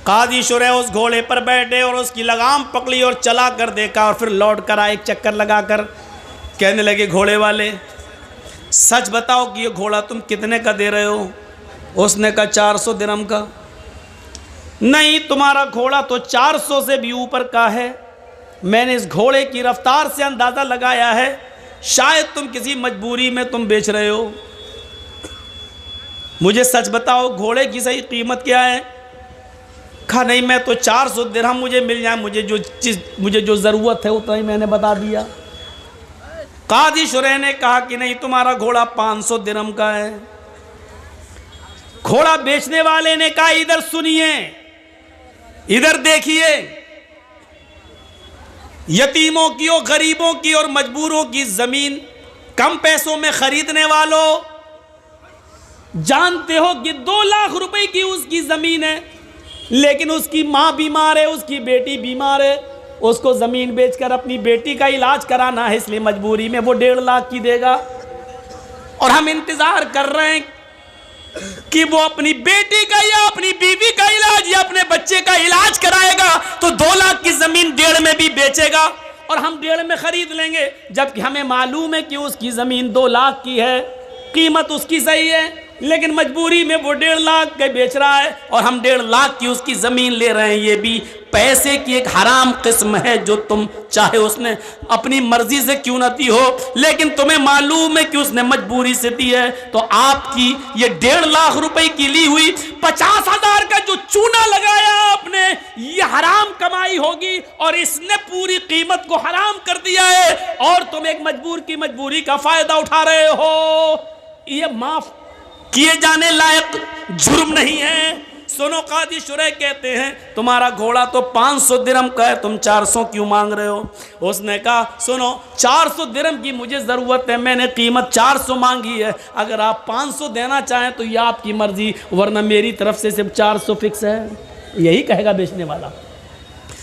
काजी शुरैह उस घोड़े पर बैठे और उसकी लगाम पकड़ी और चला कर देखा और फिर लौट कर आए, एक चक्कर लगाकर कहने लगे घोड़े वाले, सच बताओ कि ये घोड़ा तुम कितने का दे रहे हो? उसने कहा 400 दिरहम का। नहीं, तुम्हारा घोड़ा तो 400 से भी ऊपर का है। मैंने इस घोड़े की रफ्तार से अंदाज़ा लगाया है, शायद तुम किसी मजबूरी में तुम बेच रहे हो। मुझे सच बताओ घोड़े की सही कीमत क्या है? कहा नहीं, मैं तो 400 दिरहम मुझे मिल जाए, मुझे जो ज़रूरत है उतना ही मैंने बता दिया। काजी शुरैह ने कहा कि नहीं, तुम्हारा घोड़ा 500 दिरहम का है। घोड़ा बेचने वाले ने कहा इधर सुनिए, इधर देखिए, यतीमों की और गरीबों की और मजबूरों की जमीन कम पैसों में खरीदने वालों, जानते हो कि 2 लाख रुपए की उसकी जमीन है, लेकिन उसकी मां बीमार है, उसकी बेटी बीमार है, उसको जमीन बेचकर अपनी बेटी का इलाज कराना है, इसलिए मजबूरी में वो 1.5 लाख की देगा। और हम इंतजार कर रहे हैं कि वो अपनी बेटी का या अपनी बीवी का इलाज या अपने बच्चे का इलाज कराएगा तो 2 लाख की जमीन 1.5 में भी बेचेगा। खरीद लेंगे, जबकि हमें मालूम है कि उसकी ज़मीन 2 लाख की है, कीमत उसकी सही है, लेकिन मजबूरी में वो 1.5 लाख के बेच रहा है और हम 1.5 लाख की उसकी ज़मीन ले रहे हैं। ये भी पैसे की एक हराम किस्म है जो तुम चाहे उसने अपनी मर्जी से क्यों न दी हो, लेकिन तुम्हें मालूम है कि उसने मजबूरी से दी है। तो आपकी ये 1.5 लाख रुपए की ली हुई 50,000 का जो चूना लगाया आपने, ये हराम कमाई होगी और इसने पूरी कीमत को हराम कर दिया है और तुम एक मजबूर की मजबूरी का फायदा उठा रहे हो। ये माफ किए जाने लायक जुर्म नहीं है। सुनो, काजी शुरैह कहते हैं तुम्हारा घोड़ा तो 500 दिरहम का है, तुम 400 क्यों मांग रहे हो? उसने कहा सुनो, 400 दिरहम की मुझे ज़रूरत है, मैंने कीमत 400 मांगी है, अगर आप 500 देना चाहें तो यह आपकी मर्जी, वरना मेरी तरफ से सिर्फ 400 फिक्स है। यही कहेगा बेचने वाला।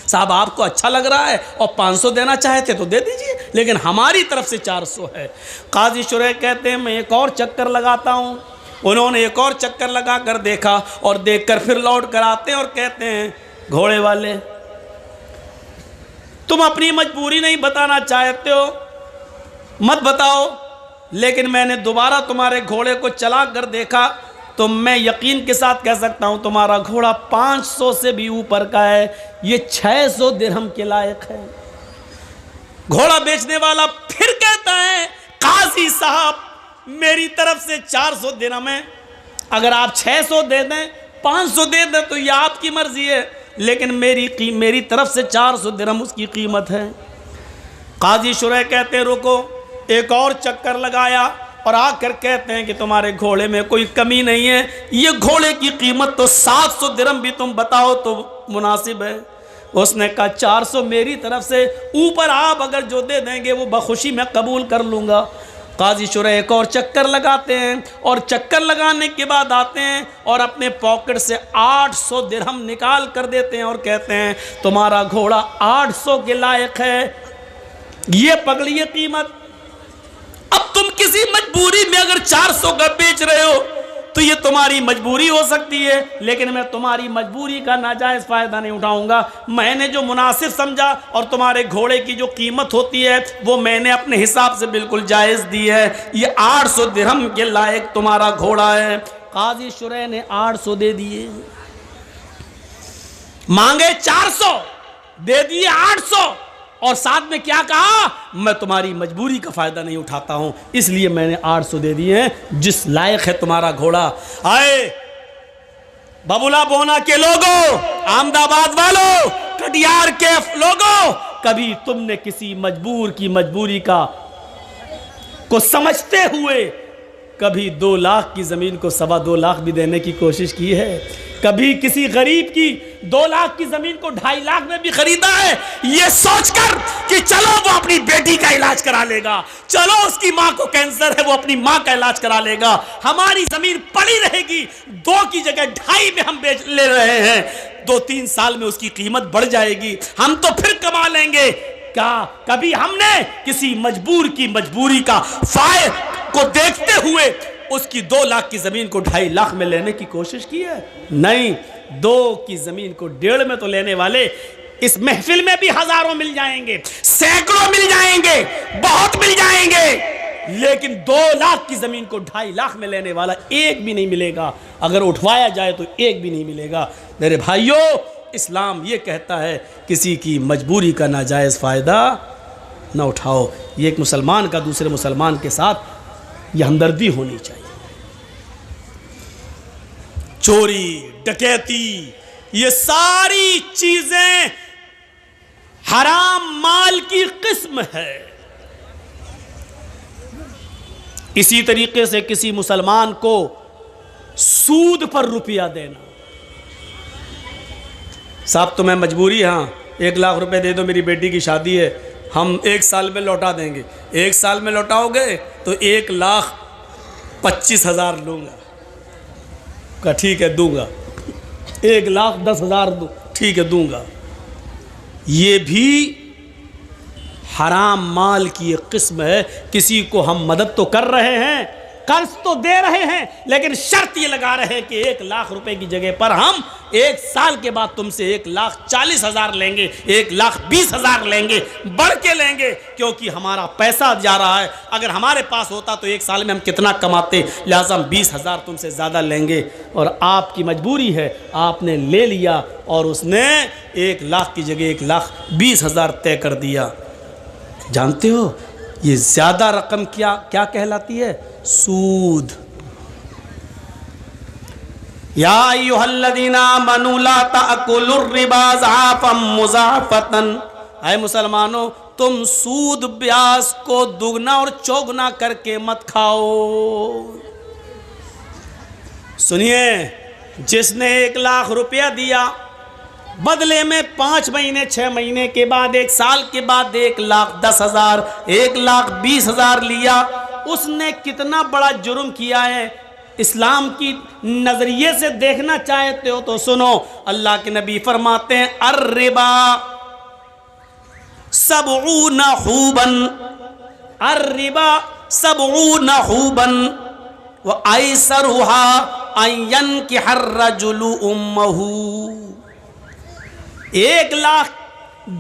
साहब आपको अच्छा लग रहा है और 500 देना चाहते तो दे दीजिए, लेकिन हमारी तरफ से 400 है। काजी शुरैह कहते हैं मैं एक और चक्कर लगाता हूँ। उन्होंने एक और चक्कर लगा कर देखा और देखकर फिर लौट कर आते हैं और कहते हैं घोड़े वाले, तुम अपनी मजबूरी नहीं बताना चाहते हो, मत बताओ, लेकिन मैंने दोबारा तुम्हारे घोड़े को चला कर देखा तो मैं यकीन के साथ कह सकता हूं तुम्हारा घोड़ा 500 से भी ऊपर का है, ये 600 दिरहम के लायक है। घोड़ा बेचने वाला फिर कहता है काजी साहब मेरी तरफ से 400 दिरहम है, अगर आप 600 दे दें 500 दे दें तो यह आपकी मर्जी है, लेकिन मेरी तरफ से 400 दिरहम उसकी कीमत है। काजी शुरैह कहते हैं रुको, एक और चक्कर लगाया और आकर कहते हैं कि तुम्हारे घोड़े में कोई कमी नहीं है, ये घोड़े की कीमत तो 700 दिरहम भी तुम बताओ तो मुनासिब है। उसने कहा 400 मेरी तरफ से, ऊपर आप अगर जो दे देंगे वो बखुशी मैं कबूल कर लूँगा। काजी शुरैह एक और चक्कर लगाते हैं और चक्कर लगाने के बाद आते हैं और अपने पॉकेट से 800 दिरहम निकाल कर देते हैं और कहते हैं तुम्हारा घोड़ा 800 के लायक है, ये पकड़िए कीमत। अब तुम किसी मजबूरी में अगर 400 का बेच रहे हो तो ये तुम्हारी मजबूरी हो सकती है, लेकिन मैं तुम्हारी मजबूरी का नाजायज़ फ़ायदा नहीं उठाऊंगा। मैंने जो मुनासिब समझा और तुम्हारे घोड़े की जो कीमत होती है वो मैंने अपने हिसाब से बिल्कुल जायज़ दी है। ये 800 दिरहम के लायक तुम्हारा घोड़ा है। काजी शुरैह ने 800 दे दिए, मांगे 400 दे दिए 800 और साथ में क्या कहा, मैं तुम्हारी मजबूरी का फ़ायदा नहीं उठाता हूं, इसलिए मैंने 800 दे दिए हैं, जिस लायक है तुम्हारा घोड़ा। आए बबुला बोना के लोगों, अहमदाबाद वालों, कटियार के लोगों, कभी तुमने किसी मजबूर की मजबूरी को समझते हुए कभी 2 लाख की ज़मीन को 2.25 लाख भी देने की कोशिश की है? कभी किसी गरीब की 2 लाख की ज़मीन को 2.5 लाख में भी खरीदा है, ये सोचकर कि चलो वो अपनी बेटी का इलाज करा लेगा, चलो उसकी माँ को कैंसर है वो अपनी माँ का इलाज करा लेगा, हमारी ज़मीन पड़ी रहेगी, 2 की जगह 2.5 में हम बेच ले रहे हैं, 2-3 साल में उसकी कीमत बढ़ जाएगी, हम तो फिर कमा लेंगे। क्या कभी हमने किसी मजबूर की मजबूरी का फायदा को देखते हुए उसकी 2 लाख की ज़मीन को 2.5 लाख में लेने की कोशिश की है? नहीं, 2 की ज़मीन को 1.5 में तो लेने वाले इस महफिल में भी हज़ारों मिल जाएंगे, सैकड़ों मिल जाएंगे, बहुत मिल जाएंगे, लेकिन 2 लाख की ज़मीन को 2.5 लाख में लेने वाला एक भी नहीं मिलेगा। अगर उठवाया जाए तो एक भी नहीं मिलेगा। मेरे भाइयों, इस्लाम ये कहता है किसी की मजबूरी का नाजायज़ फ़ायदा न उठाओ। ये एक मुसलमान का दूसरे मुसलमान के साथ यह हमदर्दी होनी चाहिए। चोरी, डकैती, ये सारी चीजें हराम माल की किस्म है। इसी तरीके से किसी मुसलमान को सूद पर रुपया देना, साहब तुम्हें मजबूरी, हाँ 1 लाख रुपए दे दो, मेरी बेटी की शादी है, हम 1 साल में लौटा देंगे। 1 साल में लौटाओगे तो 1,25,000 लूँगा। का ठीक है दूंगा। 1,10,000 दूँ, ठीक है दूंगा। ये भी हराम माल की एक किस्म है। किसी को हम मदद तो कर रहे हैं, कर्ज तो दे रहे हैं, लेकिन शर्त ये लगा रहे हैं कि 1 लाख रुपए की जगह पर हम 1 साल के बाद तुमसे 1,40,000 लेंगे, 1,20,000 लेंगे, बढ़ के लेंगे, क्योंकि हमारा पैसा जा रहा है। अगर हमारे पास होता तो 1 साल में हम कितना कमाते, लिहाजा हम 20,000 तुमसे ज़्यादा लेंगे। और आपकी मजबूरी है, आपने ले लिया और उसने 1 लाख की जगह 1,20,000 तय कर दिया। जानते हो ये ज़्यादा रकम क्या क्या कहलाती है? सूद। या अय्युहल्लज़ीना आमनू ला ताकुलुर रिबा ज़आफ़न मुज़ाफ़तन, ऐ मुसलमानों तुम सूद ब्याज को दुगना और चौगुना करके मत खाओ। सुनिए, जिसने 1 लाख रुपया दिया, बदले में 5 महीने 6 महीने के बाद 1 साल के बाद 1,10,000 1,20,000 लिया, उसने कितना बड़ा जुर्म किया है। इस्लाम की नजरिए से देखना चाहते हो तो सुनो, अल्लाह के नबी फरमाते हैं अर्रिबा सबऊना हुबन, अर्रिबा सबऊना हुबन व ऐसरुहा अयन की हर्रजुलु उम्महू। 1 लाख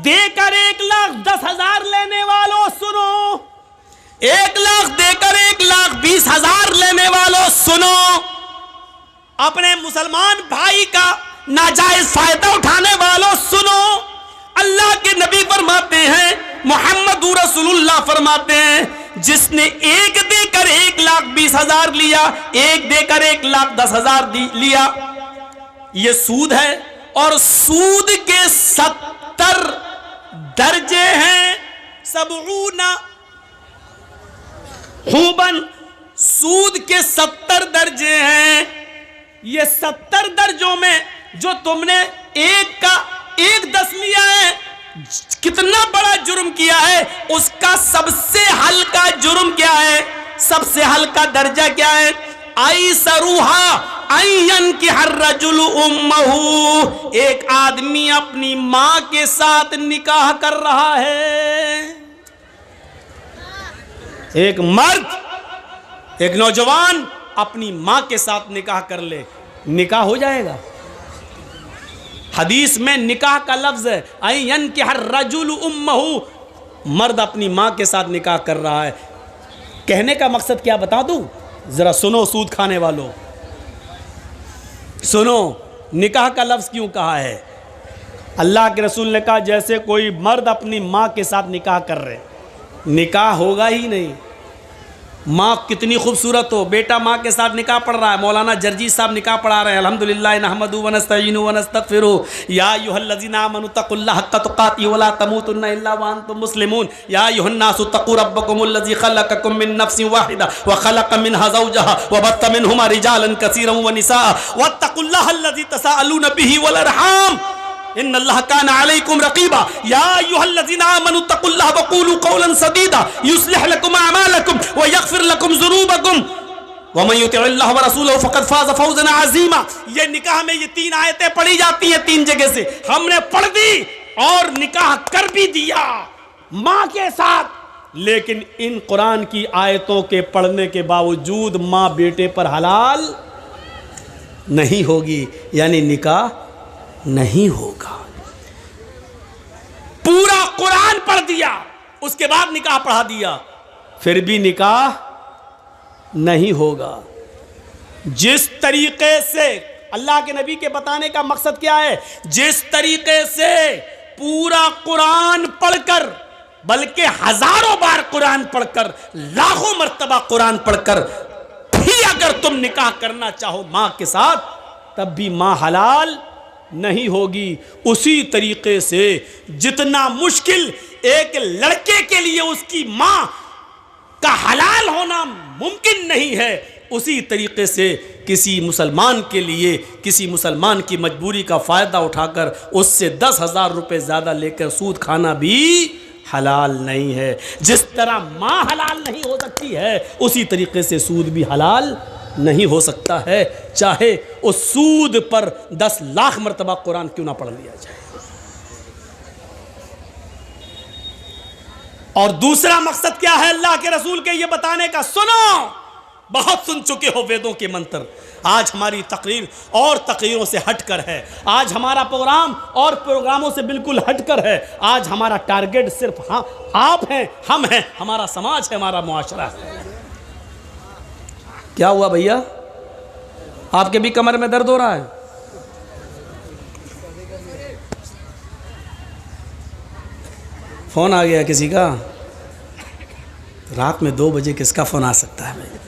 देकर 1,10,000 लेने वालों सुनो, 1 लाख देकर 1,20,000 लेने वालों सुनो, अपने मुसलमान भाई का नाजायज फायदा उठाने वालों सुनो। अल्लाह के नबी फरमाते हैं, मोहम्मद रसूलुल्लाह फरमाते हैं, जिसने 1 देकर 1,20,000 लिया, 1 देकर 1,10,000 लिया, यह सूद है। और सूद के 70 दर्जे हैं, सबऊना हुबन, सूद के 70 दर्जे हैं। ये 70 दर्जों में जो तुमने 1 का 1/10 लिया है, कितना बड़ा जुर्म किया है। उसका सबसे हल्का जुर्म क्या है, सबसे हल्का दर्जा क्या है? ऐसरुहा अय्यन की हर्रजुल उम्महू, एक आदमी अपनी मां के साथ निकाह कर रहा है। एक मर्द, एक नौजवान अपनी मां के साथ निकाह कर ले, निकाह हो जाएगा। हदीस में निकाह का लफ्ज है अय्यन की हर्रजुल उम्महू, मर्द अपनी मां के साथ निकाह कर रहा है। कहने का मकसद क्या बता दूं, जरा सुनो सूद खाने वालों, सुनो निकाह का लफ्ज क्यों कहा है। अल्लाह के रसूल ने कहा जैसे कोई मर्द अपनी माँ के साथ निकाह कर रहे, निकाह होगा ही नहीं। माँ कितनी खूबसूरत हो, बेटा माँ के साथ निकाह पढ़ रहा है। मौलाना जर्जी साहब निकाह पढ़ा रहे हैं। अल्हम्दुलिल्लाह नहमदु व नस्तईनु व नस्तगफिरु या अय्युहल्लज़ीना आमनु तक़ुल्लाह हक़्क़ तुक़ातिही व ला तमूतुन्ना इल्ला व अंतुम मुस्लिमून या अय्युहन्नासु तक़ू रब्बकुमुल्लज़ी ख़लक़कुम मिन नफ़्सिन वाहिदा व ख़लक़ मिनहा ज़ौजहा व बत्थ मिनहुमा रिजालन कसीरन व निसाअ वत्तक़ुल्लाहल्लज़ी तसाअलूना बिही वल अरहाम इन्नल्लाह काना अलैकुम रक़ीबा या अय्युहल्लज़ीना आमनु तक़ुल्लाह व क़ूलू क़ौलन सदीदा युस्लिह लकुम अअमालकुम व यग़फ़िर लकुम ज़ुनूबकुम व मन युतिइल्लाह व रसूलहु फ़क़द फ़ाज़ फ़ौज़न अज़ीमा। ये निकाह में ये 3 आयतें पढ़ी जाती हैं 3 जगह से, हमने पढ़ दी और निकाह कर भी दिया माँ के साथ। लेकिन इन कुरान की आयतों के पढ़ने के बावजूद माँ बेटे पर हलाल नहीं होगी, यानी निकाह नहीं होगा। पूरा कुरान पढ़ दिया, उसके बाद निकाह पढ़ा दिया, फिर भी निकाह नहीं होगा। जिस तरीके से अल्लाह के नबी के बताने का मकसद क्या है, जिस तरीके से पूरा कुरान पढ़कर, बल्कि हजारों बार कुरान पढ़कर, लाखों मर्तबा कुरान पढ़कर भी अगर तुम निकाह करना चाहो मां के साथ, तब भी मां हलाल नहीं होगी। उसी तरीके से जितना मुश्किल एक लड़के के लिए उसकी मां का हलाल होना मुमकिन नहीं है, उसी तरीके से किसी मुसलमान के लिए, किसी मुसलमान की मजबूरी का फ़ायदा उठाकर उससे 10,000 रुपये ज़्यादा लेकर सूद खाना भी हलाल नहीं है। जिस तरह माँ हलाल नहीं हो सकती है, उसी तरीके से सूद भी हलाल नहीं हो सकता है, चाहे उस सूद पर 10 लाख मरतबा कुरान क्यों ना पढ़ लिया जाए। और दूसरा मकसद क्या है अल्लाह के रसूल के ये बताने का, सुनो बहुत सुन चुके हो वेदों के मंत्र। आज हमारी तकरीर और तकरीरों से हटकर है, आज हमारा प्रोग्राम और प्रोग्रामों से बिल्कुल हटकर है। आज हमारा टारगेट सिर्फ आप हैं, हम हैं, हमारा समाज है, हमारा मुआशरा है। क्या हुआ भैया, आपके भी कमर में दर्द हो रहा है? फोन आ गया किसी का? रात में 2 बजे किसका फोन आ सकता है भाई?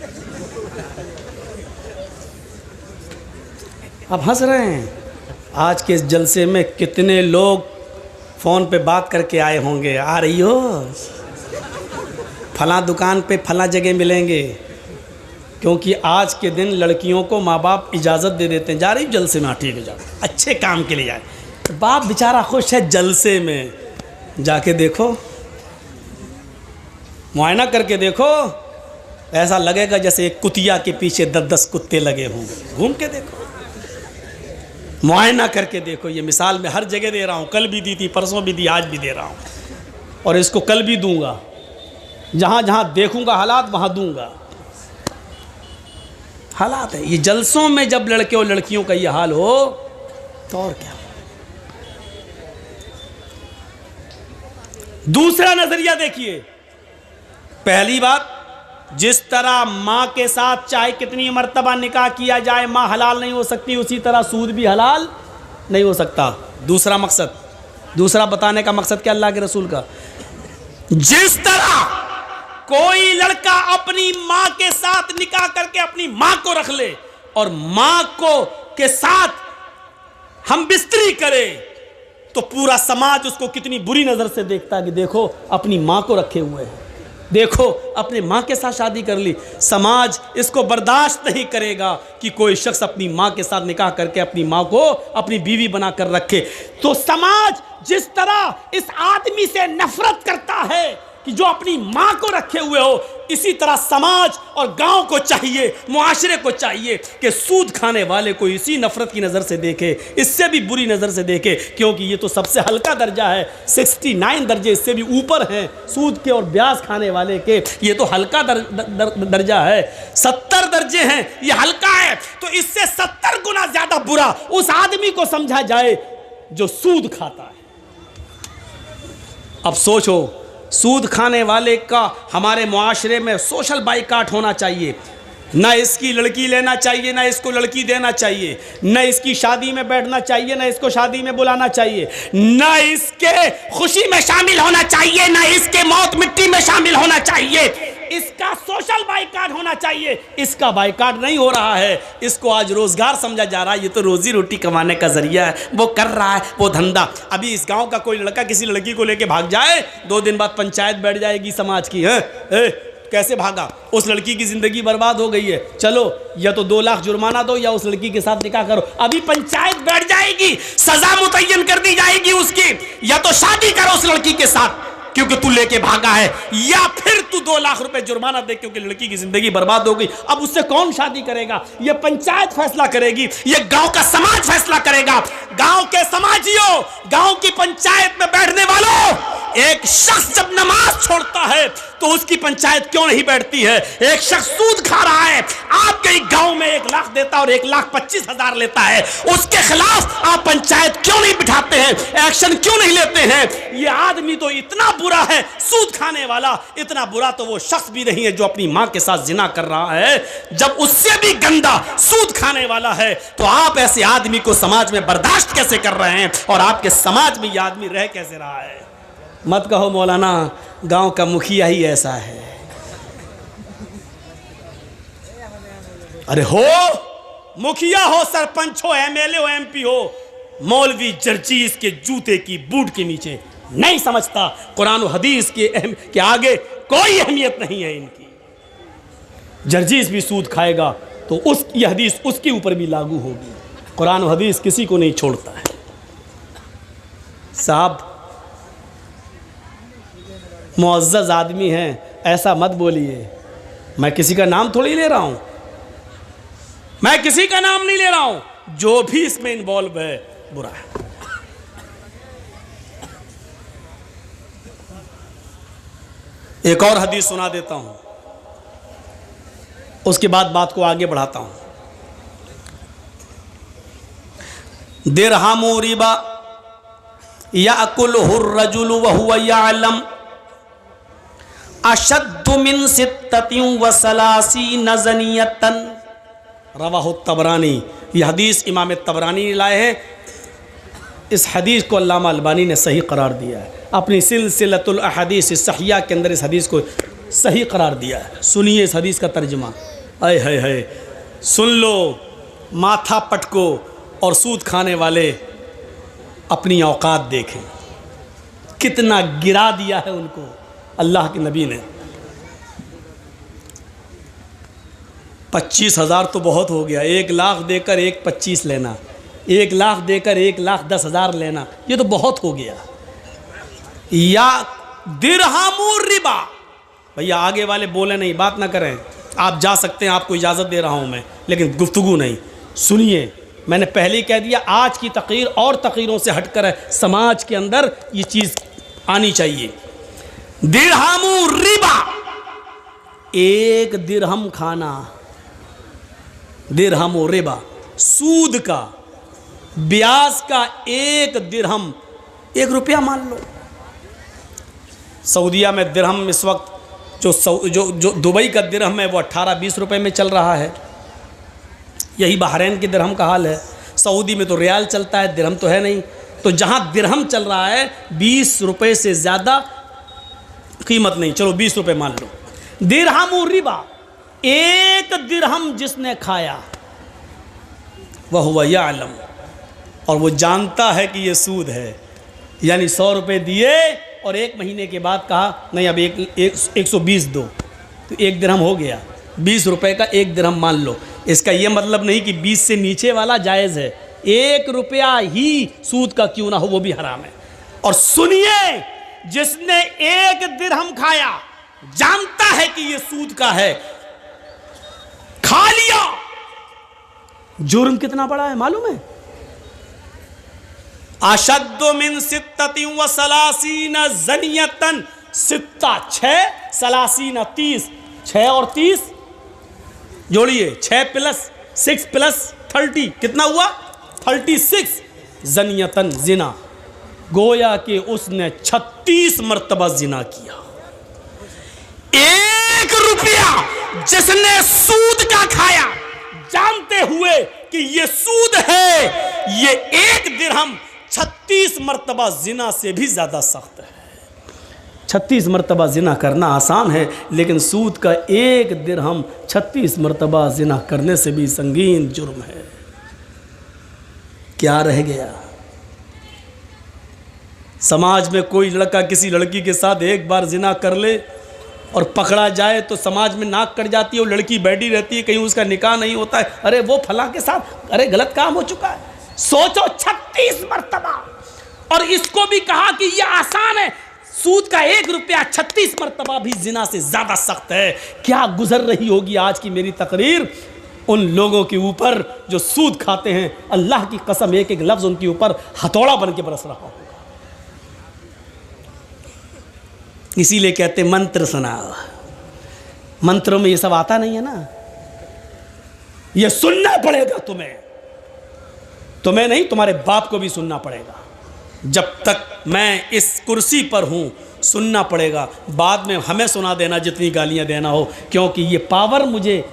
अब हंस रहे हैं। आज के इस जलसे में कितने लोग फ़ोन पे बात करके आए होंगे, आ रही हो, फलां दुकान पे फलां जगह मिलेंगे। क्योंकि आज के दिन लड़कियों को माँ बाप इजाज़त दे देते हैं, जा रही जलसे में, ठीक है जाओ, अच्छे काम के लिए जाए। तो बाप बेचारा खुश है जलसे में, जाके देखो, मुआयना करके देखो, ऐसा लगेगा जैसे एक कुतिया के पीछे 10-10 कुत्ते लगे होंगे। घूम के देखो, मुआयना करके देखो। ये मिसाल मैं हर जगह दे रहा हूँ, कल भी दी थी, परसों भी दी, आज भी दे रहा हूँ, और इसको कल भी दूंगा। जहाँ जहाँ देखूंगा हालात वहाँ दूंगा। हालात है ये, जलसों में जब लड़के और लड़कियों का ये हाल हो तो और क्या। दूसरा नजरिया देखिए। पहली बात, जिस तरह माँ के साथ चाहे कितनी मर्तबा निकाह किया जाए माँ हलाल नहीं हो सकती, उसी तरह सूद भी हलाल नहीं हो सकता। दूसरा मकसद, दूसरा बताने का मकसद क्या अल्लाह के रसूल का, जिस तरह कोई लड़का अपनी माँ के साथ निकाह करके अपनी माँ को रख ले और माँ को के साथ हम बिस्तरी करे तो पूरा समाज उसको कितनी बुरी नजर से देखता है कि देखो अपनी माँ को रखे हुए हैं, देखो अपनी माँ के साथ शादी कर ली। समाज इसको बर्दाश्त नहीं करेगा कि कोई शख्स अपनी माँ के साथ निकाह करके अपनी माँ को अपनी बीवी बनाकर रखे। तो समाज जिस तरह इस आदमी से नफरत करता है कि जो अपनी माँ को रखे हुए हो, इसी तरह समाज और गांव को चाहिए, मुआशरे को चाहिए कि सूद खाने वाले को इसी नफरत की नज़र से देखे, इससे भी बुरी नज़र से देखे। क्योंकि ये तो सबसे हल्का दर्जा है, 69 दर्जे इससे भी ऊपर हैं सूद के और ब्याज खाने वाले के। ये तो हल्का दर्जा है, 70 दर्जे हैं, ये हल्का है। तो इससे 70 गुना ज़्यादा बुरा उस आदमी को समझा जाए जो सूद खाता है। अब सोचो, सूद खाने वाले का हमारे मुआशरे में सोशल बाइकाट होना चाहिए। ना इसकी लड़की लेना चाहिए, ना इसको लड़की देना चाहिए, ना इसकी शादी में बैठना चाहिए, ना इसको शादी में बुलाना चाहिए, ना इसके खुशी में शामिल होना चाहिए, ना इसके मौत मिट्टी में शामिल होना चाहिए। इसका सोशल बाइकाट होना चाहिए। इसका बाइकाट नहीं हो रहा है, इसको आज रोजगार समझा जा रहा है। ये तो रोजी रोटी कमाने का जरिया है, वो कर रहा है वो धंधा। अभी इस गांव का कोई लड़का किसी लड़की को लेके भाग जाए, 2 दिन बाद पंचायत बैठ जाएगी समाज की, है कैसे भागा, उस लड़की की जिंदगी बर्बाद हो गई है, चलो या तो 2 लाख जुर्माना दो या उस लड़की के साथ निकाह करो। अभी पंचायत बैठ जाएगी, सजा मुतय्यन कर दी जाएगी उसकी, या तो शादी करो उस लड़की के साथ क्योंकि तू लेके भागा है, या फिर तू 2 लाख रुपए जुर्माना दे क्योंकि लड़की की जिंदगी बर्बाद हो गई। अब उससे कौन शादी करेगा? ये पंचायत फैसला करेगी, ये गांव का समाज फैसला करेगा। गांव के समाजियों, गांव की पंचायत में बैठने वालों, एक शख्स जब नमाज छोड़ता है तो उसकी पंचायत क्यों नहीं बैठती है? एक शख्स सूद खा रहा है, आपके गांव में 1 लाख देता और 1,25,000 लेता है, उसके खिलाफ आप पंचायत क्यों नहीं बिठाते हैं? एक्शन क्यों नहीं लेते हैं? ये आदमी तो इतना बुरा है, सूद खाने वाला, इतना बुरा तो वो शख्स भी नहीं है जो अपनी मां के साथ जिना कर रहा है। जब उससे भी गंदा सूद खाने वाला है तो आप ऐसे आदमी को समाज में बर्दाश्त कैसे कर रहे हैं? और आपके समाज में यह आदमी रह कैसे रहा है? मत कहो मौलाना गांव का मुखिया ही ऐसा है। अरे हो, मुखिया हो, सरपंच हो, एमएलए हो, एमपी हो, मौलवी जर्जीस के जूते की बूट के नीचे नहीं समझता। कुरान और हदीस के आगे कोई अहमियत नहीं है इनकी। जर्जीस भी सूद खाएगा तो उसकी हदीस उसके ऊपर भी लागू होगी। कुरान और हदीस किसी को नहीं छोड़ता है। साहब मुअज़्ज़ज़ आदमी हैं, ऐसा मत बोलिए। मैं किसी का नाम थोड़ी ले रहा हूं, मैं किसी का नाम नहीं ले रहा हूं। जो भी इसमें इन्वॉल्व है बुरा है। एक और हदीस सुना देता हूं। उसके बाद बात को आगे बढ़ाता हूँ। दिरहमु रिबा याकुलहु रजुलु व हुवा यअलम अशद्दु मिन सित्ततिन व सलासीन ज़नियतन, रवाहु तबरानी। यह हदीस इमाम तबरानी ने लाए हैं। इस हदीस को अल्लामा अलबानी ने सही करार दिया है, अपनी सिलसिलतुल अहादीस सहिया के अंदर इस हदीस को सही करार दिया है। सुनिए इस हदीस का तर्जुमा। आय हाय हाय, सुन लो, माथा पटको और सूद खाने वाले अपनी औकात देखें, कितना गिरा दिया है उनको अल्लाह के नबी ने। 25,000 तो बहुत हो गया, 1 लाख देकर 1,25,000 लेना, 1 लाख देकर 1,10,000 लेना, ये तो बहुत हो गया। या दिरहमु रिबा, भैया आगे वाले बोले नहीं, बात ना करें, आप जा सकते हैं, आपको इजाज़त दे रहा हूं मैं, लेकिन गुफ्तगू नहीं। सुनिए, मैंने पहले ही कह दिया, आज की तकरीर और तकरीरों से हटकर है, समाज के अंदर ये चीज़ आनी चाहिए। दिरहमु रिबा, 1 दिरहम खाना, दिरहमु रिबा, सूद का, ब्याज का 1 दिरहम, 1 रुपया मान लो। सऊदीया में दिरहम इस वक्त जो दुबई का दिरहम है वो 18-20 रुपए में चल रहा है। यही बहरैन के दिरहम का हाल है। सऊदी में तो रियाल चलता है, दिरहम तो है नहीं। तो जहाँ दिरहम चल रहा है 20 रुपए से ज़्यादा कीमत नहीं, चलो 20 रुपए मान लो। दिरहमु रिबा, 1 दिरहम जिसने खाया वह हुवा यअलम, और वो जानता है कि ये सूद है, यानी 100 रुपये दिए और 1 महीने के बाद कहा नहीं अब 120 दो, तो 1 दिरहम हो गया, 20 रुपये का 1 दिरहम मान लो। इसका ये मतलब नहीं कि 20 से नीचे वाला जायज़ है, 1 रुपया ही सूद का क्यों ना हो वो भी हराम है। और सुनिए, जिसने 1 दिरहम खाया जानता है कि ये सूद का है, खा लिया, जुर्म कितना बड़ा है मालूम है? अशद्दु मिन सित्ततिन व सलासीन ज़नियतन, सित्ता 6, सलासीन 30, 6 और 30 जोड़िए, 6 + 6 + 30 कितना हुआ? 36 ज़नियतन, जिना, गोया कि उसने 36 मरतबा जिना किया। 1 रुपया जिसने सूद का खाया जानते हुए कि ये सूद है, ये 1 दिरहम 36 मरतबा जिना से भी ज़्यादा सख्त है। 36 मरतबा जिना करना आसान है, लेकिन सूद का 1 दिरहम 36 मरतबा जिना करने से भी संगीन जुर्म है। क्या रह गया? समाज में कोई लड़का किसी लड़की के साथ 1 बार जिना कर ले और पकड़ा जाए तो समाज में नाक कट जाती है, वो लड़की बैठी रहती है, कहीं उसका निकाह नहीं होता है, अरे वो फलां के साथ, अरे गलत काम हो चुका है। सोचो 36 मरतबा, और इसको भी कहा कि ये आसान है, सूद का 1 रुपया 36 मरतबा भी जिना से ज़्यादा सख्त है। क्या गुजर रही होगी आज की मेरी तकरीर उन लोगों के ऊपर जो सूद खाते हैं, अल्लाह की कसम एक एक लफ्ज़ उनके ऊपर हथौड़ा बन के बरस रहा होगा। इसीलिए कहते मंत्र सुनाओ, मंत्रों में ये सब आता नहीं है ना, ये सुनना पड़ेगा तुम्हें, तुम्हें नहीं तुम्हारे बाप को भी सुनना पड़ेगा। जब तक मैं इस कुर्सी पर हूँ सुनना पड़ेगा, बाद में हमें सुना देना जितनी गालियाँ देना हो, क्योंकि ये पावर मुझे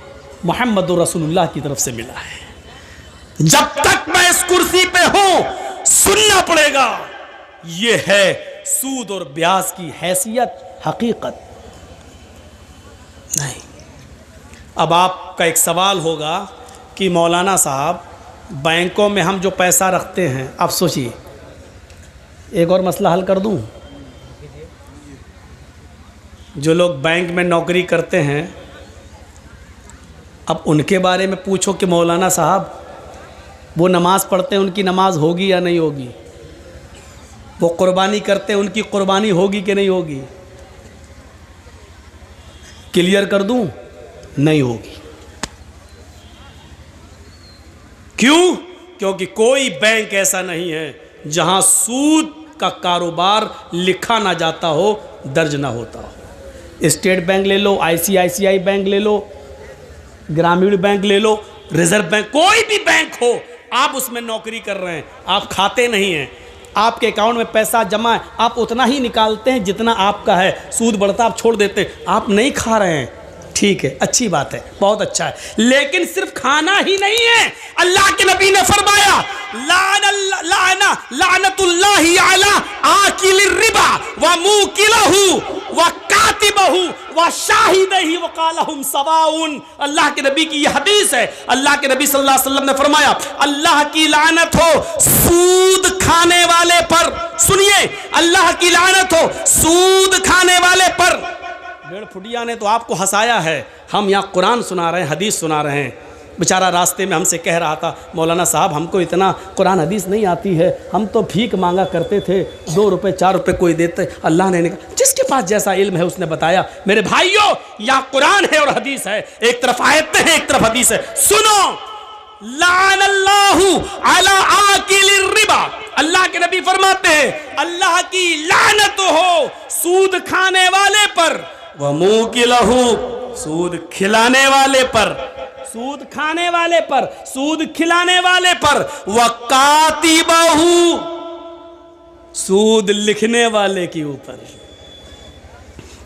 मुहम्मदुर रसूलुल्लाह की तरफ से मिला है। जब तक मैं इस कुर्सी पे हूँ सुनना पड़ेगा। ये है सूद और ब्याज की हैसियत, हकीकत नहीं। अब आपका एक सवाल होगा कि मौलाना साहब बैंकों में हम जो पैसा रखते हैं, आप सोचिए, एक और मसला हल कर दूं, जो लोग बैंक में नौकरी करते हैं, अब उनके बारे में पूछो कि मौलाना साहब वो नमाज़ पढ़ते हैं, उनकी नमाज होगी या नहीं होगी? वो कुर्बानी करते हैं, उनकी कुर्बानी होगी कि नहीं होगी? क्लियर कर दूं, नहीं होगी। क्यों? क्योंकि कोई बैंक ऐसा नहीं है जहां सूद का कारोबार लिखा ना जाता हो, दर्ज ना होता हो। स्टेट बैंक ले लो, ICICI बैंक ले लो, ग्रामीण बैंक ले लो, रिजर्व बैंक, कोई भी बैंक हो, आप उसमें नौकरी कर रहे हैं, आप खाते नहीं हैं, आपके अकाउंट में पैसा जमा है, आप उतना ही निकालते हैं जितना आपका है, सूद बढ़ता आप छोड़ देते हैं, आप नहीं खा रहे हैं, ठीक है, अच्छी बात है, बहुत अच्छा है, लेकिन सिर्फ खाना ही नहीं है। अल्लाह के नबी ने फरमाया लानतुल्लाहि अला आकिलिर रिबा व मुकिलहु व कातिबहु व शाहिदही व क़ालहुम सवाउन। अल्लाह के नबी की यह हदीस है। अल्लाह के नबी सल्लल्लाहु अलैहि वसल्लम ने फरमाया अल्लाह की लानत हो सूद खाने वाले पर, सुनिए, अल्लाह की लानत हो सूद खाने वाले पर। डेढ़ फुटिया ने तो आपको हंसाया है, हम यहाँ कुरान सुना रहे हैं, हदीस सुना रहे हैं। बेचारा रास्ते में हमसे कह रहा था मौलाना साहब हमको इतना कुरान हदीस नहीं आती है, हम तो भीख मांगा करते थे, 2 रुपए 4 रुपए कोई देते। अल्लाह ने कहा जिसके पास जैसा इल्म है उसने बताया। मेरे भाइयों, यहाँ कुरान है और हदीस है, एक तरफ आयतें हैं एक तरफ हदीस है। सुनो, लानल्लाहु अला आकिलिर रिबा, अल्लाह के नबी फरमाते हैं अल्लाह की लानत हो सूद खाने वाले पर, व मुकिलहु, सूद खिलाने वाले पर, सूद खाने वाले पर, सूद खिलाने वाले पर, व कातिबहु, सूद लिखने वाले के ऊपर।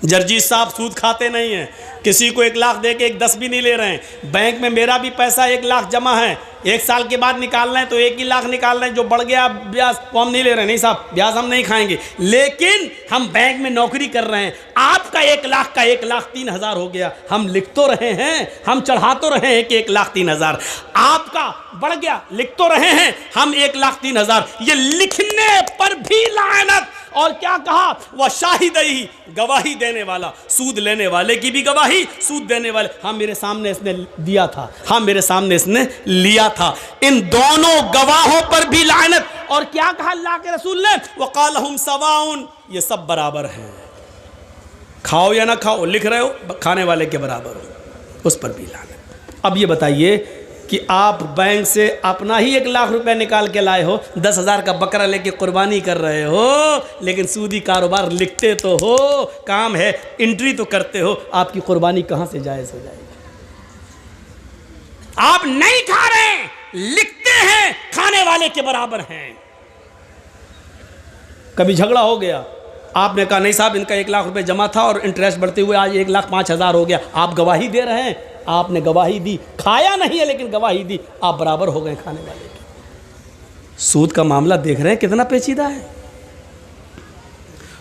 जर्जी साहब सूद खाते नहीं हैं, किसी को 1 लाख दे के 10 भी नहीं ले रहे हैं। बैंक में मेरा भी पैसा 1 लाख जमा है, 1 साल के बाद निकाल रहे हैं तो 1 ही लाख निकाल रहे हैं, जो बढ़ गया ब्याज वो हम नहीं ले रहे हैं। नहीं साहब, ब्याज हम नहीं खाएंगे, लेकिन हम बैंक में नौकरी कर रहे हैं। आपका 1 लाख का 1,03,000 हो गया, हम लिख तो रहे हैं, हम चढ़ा तो रहे हैं कि 1,03,000, आपका बढ़ गया, लिख तो रहे हैं हम 1,03,000। ये लिखने पर भी लानत। और क्या कहा, वह शाहिदही, गवाही देने वाला, सूद लेने वाले की भी गवाही, सूद देने वाले, हाँ मेरे सामने इसने दिया था, हाँ मेरे सामने इसने लिया था, इन दोनों गवाहों पर भी लानत। और क्या कहा अल्लाह के रसूल ने, वक़ालहुम सवाउन, ये सब बराबर हैं, खाओ या ना खाओ, लिख रहे हो खाने वाले के बराबर हो, उस पर भी लानत। अब ये बताइए कि आप बैंक से अपना ही 1 लाख रुपए निकाल के लाए हो, 10,000 का बकरा लेके कुर्बानी कर रहे हो, लेकिन सूदी कारोबार लिखते तो हो, काम है, एंट्री तो करते हो, आपकी कुर्बानी कहां से जायज हो जाएगी? आप नहीं खा रहे, लिखते हैं, खाने वाले के बराबर हैं। कभी झगड़ा हो गया, आपने कहा नहीं साहब इनका 1 लाख रुपए जमा था और इंटरेस्ट बढ़ते हुए आज 1,05,000 हो गया, आप गवाही दे रहे हैं, आपने गवाही दी, खाया नहीं है लेकिन गवाही दी, आप बराबर हो गए खाने वाले के। सूद का मामला देख रहे हैं कितना पेचीदा है,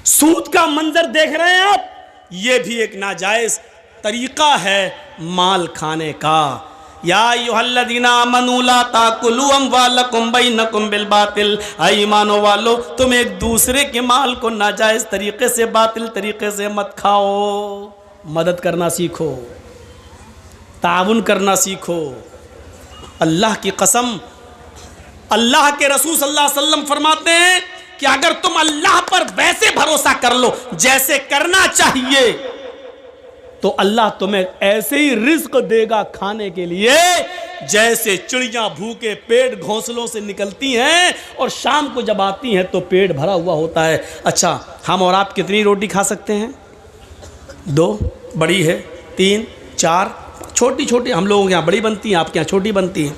सूद का मंजर देख रहे हैं आप, ये भी एक नाजायज तरीका है माल खाने का। या अय्युहल्लज़ीना आमनू ला ताकुलू अम्वालकुम बैनकुम बिल बातिल, ईमानो वालो तुम एक दूसरे के माल को नाजायज तरीके से, बातिल तरीके से मत खाओ। मदद करना सीखो, ताउन करना सीखो। अल्लाह की कसम, अल्लाह के रसूल सल्लल्लाहु अलैहि वसल्लम फरमाते हैं कि अगर तुम अल्लाह पर वैसे भरोसा कर लो जैसे करना चाहिए, तो अल्लाह तुम्हें ऐसे ही रिज्क देगा खाने के लिए जैसे चिड़ियां भूखे पेट घोंसलों से निकलती हैं और शाम को जब आती हैं तो पेट भरा हुआ होता है। अच्छा, हम और आप कितनी रोटी खा सकते हैं? 2 बड़ी है, 3 4 छोटी छोटी, हम लोगों के यहाँ बड़ी बनती है, आपके यहाँ छोटी बनती है।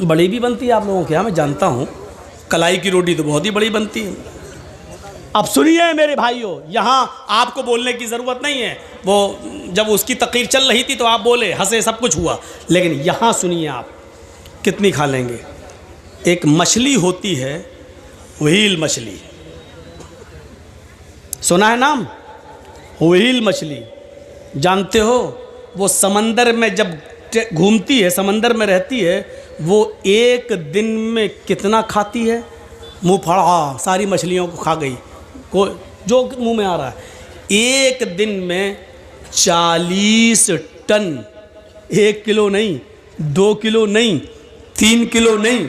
बड़ी भी बनती है आप लोगों के यहाँ, मैं जानता हूँ, कलाई की रोटी तो बहुत ही बड़ी बनती है। अब सुनिए मेरे भाइयों, यहाँ आपको बोलने की ज़रूरत नहीं है, वो जब उसकी तकरीर चल रही थी तो आप बोले, हंसे, सब कुछ हुआ, लेकिन यहाँ सुनिए आप कितनी खा लेंगे। एक मछली होती है, व्हील मछली, सुना है नाम? व्हील मछली, जानते हो वो समंदर में जब घूमती है, समंदर में रहती है, वो एक दिन में कितना खाती है? मुँह फड़ा सारी मछलियों को खा गई, को जो मुंह में आ रहा है। एक दिन में 40 टन, 1 किलो नहीं, 2 किलो नहीं, 3 किलो नहीं,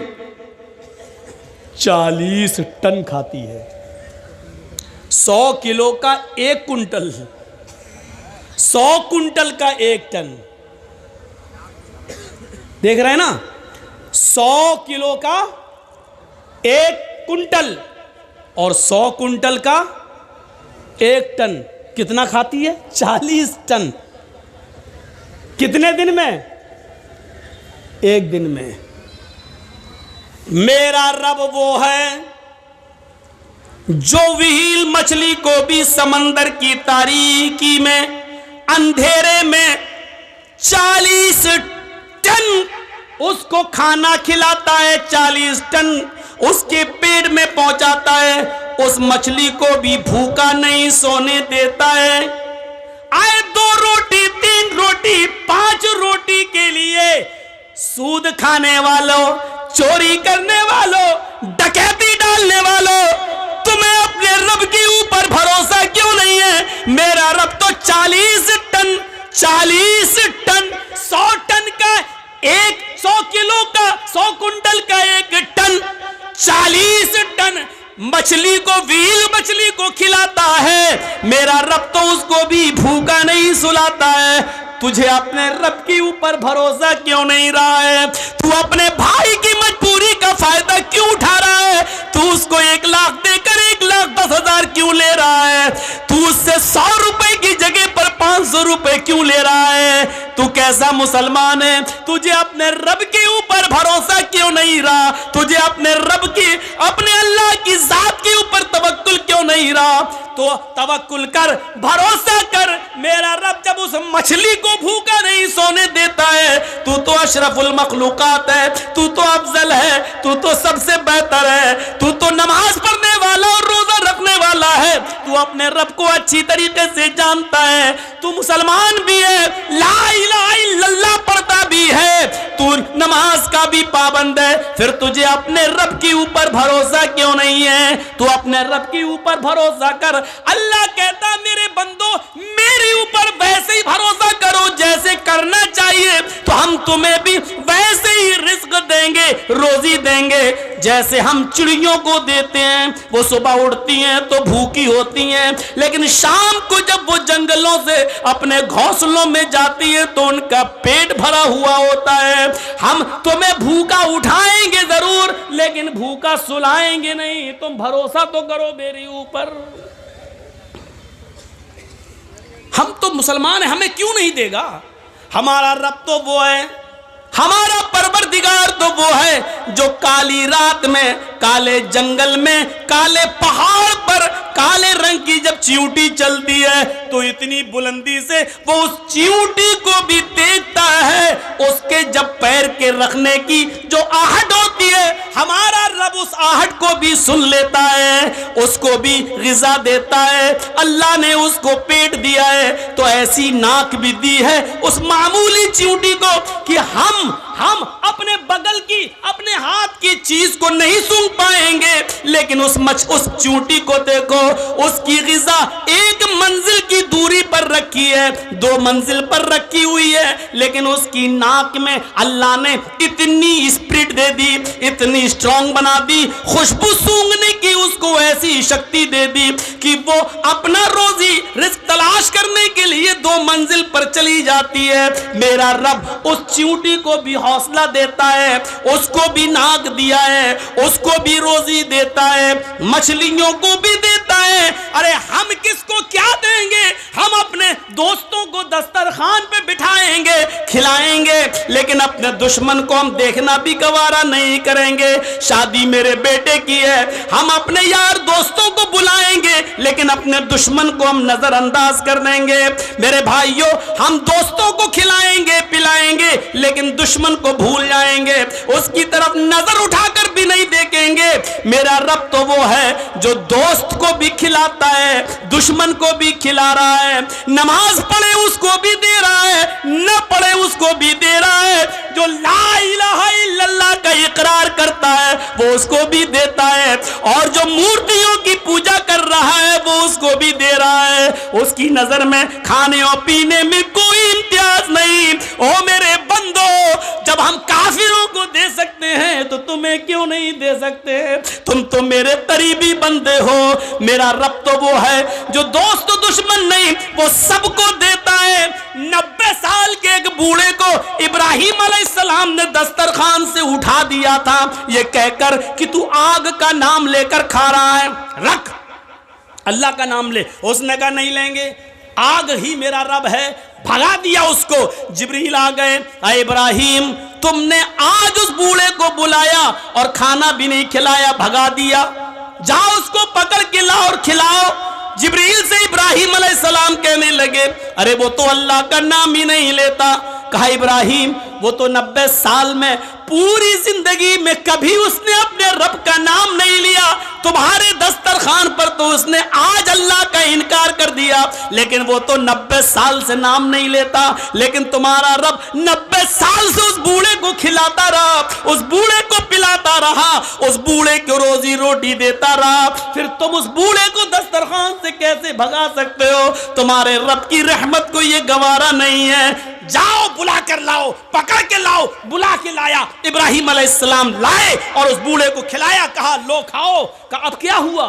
40 टन खाती है। 100 किलो का 1 कुंटल, 100 कुंटल का 1 टन, देख रहे हैं ना? 100 किलो का 1 कुंटल और 100 कुंटल का 1 टन कितना खाती है? 40 टन। कितने दिन में? एक दिन में। मेरा रब वो है जो व्हील मछली को भी समंदर की तारीकी में, अंधेरे में 40 टन उसको खाना खिलाता है, 40 टन उसके पेट में पहुंचाता है। उस मछली को भी भूखा नहीं सोने देता है। आए 2 रोटी 3 रोटी 5 रोटी के लिए सूद खाने वालों, चोरी करने वालों, डकैती डालने वालों, तुम्हें अपने रब के ऊपर भरोसा क्यों नहीं है? मेरा रब तो 40 टन 100 टन का 100 किलो का 100 कुंटल का 1 टन 40 टन मछली को, व्हील मछली को खिलाता है। मेरा रब तो उसको भी भूखा नहीं सुलाता है। तुझे अपने रब के ऊपर भरोसा क्यों नहीं रहा है? तू अपने भाई की मजबूरी का फायदा क्यों उठा रहा है? तू उसको 1 लाख देकर 1,10,000 क्यों ले रहा है? तू उससे 100 रुपए की जगह पर 500 रुपए क्यों ले रहा है? तू कैसा मुसलमान है? तुझे अपने रब के ऊपर भरोसा क्यों नहीं रहा? तुझे अपने रब की, अपने अल्लाह की जात के ऊपर तवक्कुल क्यों नहीं रहा? तो तवक्कुल कर, भरोसा कर। मेरा रब जब उस मछली को भूखा नहीं सोने देता है, तू तो अशरफुल मखलूकात है, तू तो अफजल है, तू तो सबसे बेहतर है, तू तो नमाज पढ़ने वाला और रोजा रखने वाला है। तू अपने रब को अच्छी तरीके से जानता है, तू मुसलमान भी है, ला इलाहा इल्लल्लाह पढ़ता भी है, तू नमाज का भी पाबंद है, फिर तुझे अपने रब के ऊपर भरोसा क्यों नहीं है? तू अपने रब के ऊपर भरोसा कर। अल्लाह कहता मेरे बंदो मेरे ऊपर वैसे ही भरोसा करो जैसे करना चाहिए, तो हम तुम्हें भी वैसे ही रिस्क देंगे, रोजी देंगे, जैसे हम चिड़ियों को देते हैं। वो सुबह उड़ती हैं तो भूखी होती हैं, लेकिन शाम को जब वो जंगलों से अपने घोंसलों में जाती है तो उनका पेट भरा हुआ होता है। हम तुम्हें भूखा उठाएंगे जरूर, लेकिन भूखा सुलाएंगे नहीं। तुम भरोसा तो करो मेरे ऊपर। हम तो मुसलमान हैं, हमें क्यों नहीं देगा? हमारा रब तो वो है, हमारा परवरदिगार तो वो है जो काली रात में, काले जंगल में, काले पहाड़ पर काले रंग की जब चींटी चलती है तो इतनी बुलंदी से वो उस चींटी को भी देखता है। उसके जब पैर के रखने की जो आहट होती है, हमारा रब उस आहट को भी सुन लेता है, उसको भी ग़िज़ा देता है। अल्लाह ने उसको पेट दिया है तो ऐसी नाक भी दी है उस मामूली चींटी को कि हम अपने बगल की, अपने हाथ की चीज को नहीं सूंघ पाएंगे, लेकिन उस चींटी को देखो, उसकी ग़िज़ा 1 मंजिल की दूरी पर रखी है, 2 मंजिल पर रखी हुई है, लेकिन उसकी नाक में अल्लाह ने इतनी स्पिरिट दे दी, इतनी स्ट्रॉन्ग बना दी, खुशबू सूंघने की उसको ऐसी शक्ति दे दी कि वो अपना रोजी रिस्क तलाश करने के लिए 2 मंजिल पर चली जाती है। मेरा रब उस चींटी को भी हौसला देता है, उसको भी नाक दिया है, उसको भी रोजी देता है, मछलियों को भी देता है। अरे हम किसको क्या देंगे? हम अपने दोस्तों को दस्तरखान पे बिठाएंगे, खिलाएंगे, लेकिन अपने दुश्मन को हम देखना भी गवारा नहीं करेंगे। शादी मेरे बेटे की है, हम अपने यार दोस्तों को बुलाएंगे, लेकिन अपने दुश्मन को हम नजरअंदाज कर देंगे। मेरे भाइयों, हम दोस्तों को खिलाएंगे पिलाएंगे, लेकिन दुश्मन को भूल जाएंगे, उसकी तरफ नजर उठाकर भी नहीं देखेंगे। मेरा रब तो वो है जो दोस्त को भी खिलाता है, दुश्मन को भी खिला रहा है, नमाज पढ़े उसको भी दे रहा है, न पढ़े उसको भी दे रहा है, जो ला इलाहा इल्लल्लाह का इकरार करता है वो उसको भी देता है, और जो मूर्तियों की पूजा कर रहा है वो उसको भी दे रहा है। उसकी नजर में खाने और पीने में कोई इम्तियाज नहीं। ओ मेरे बंदो, जब हम काफिरों को दे सकते हैं तो तुम्हें क्यों नहीं दे सकते? तुम तो मेरे करीबी बंदे हो। मेरा रब तो वो है जो दोस्त दुश्मन नहीं, वो सबको देता है। 90 साल के एक बूढ़े को इब्राहिम अलैहिस्सलाम ने दस्तरखान से उठा दिया था, ये कहकर कि तू आग का नाम लेकर खा रहा है, रख, अल्लाह का नाम ले। उसने कहा नहीं लेंगे, आग ही मेरा रब है, भगा दिया उसको। जिब्रील आ गए, अरे इब्राहिम तुमने आज उस बूढ़े को बुलाया और खाना भी नहीं खिलाया, भगा दिया, जाओ उसको पकड़ के लाओ और खिलाओ। जिब्रील से इब्राहिम अलैहिस्सलाम कहने लगे, अरे वो तो अल्लाह का नाम ही नहीं लेता। कहा इब्राहिम वो तो 90 साल में पूरी जिंदगी में कभी उसने अपने रब का नाम नहीं लिया, तुम्हारे दस्तरखान पर तो उसने आज अल्लाह का इनकार कर दिया, लेकिन वो तो 90 साल से नाम नहीं लेता, लेकिन तुम्हारा रब 90 साल से उस बूढ़े को खिलाता रहा, उस बूढ़े को पिलाता रहा, उस बूढ़े को रोजी रोटी देता रहा, फिर तुम उस बूढ़े को दस्तरखान से कैसे भगा सकते हो? तुम्हारे रब की रहमत को ये गवारा नहीं है, जाओ बुला कर लाओ, पकड़ के लाओ। बुला के लाया, इब्राहिम अलैहिस्सलाम लाए और उस बूढ़े को खिलाया। कहा लो खाओ। कहा अब क्या हुआ?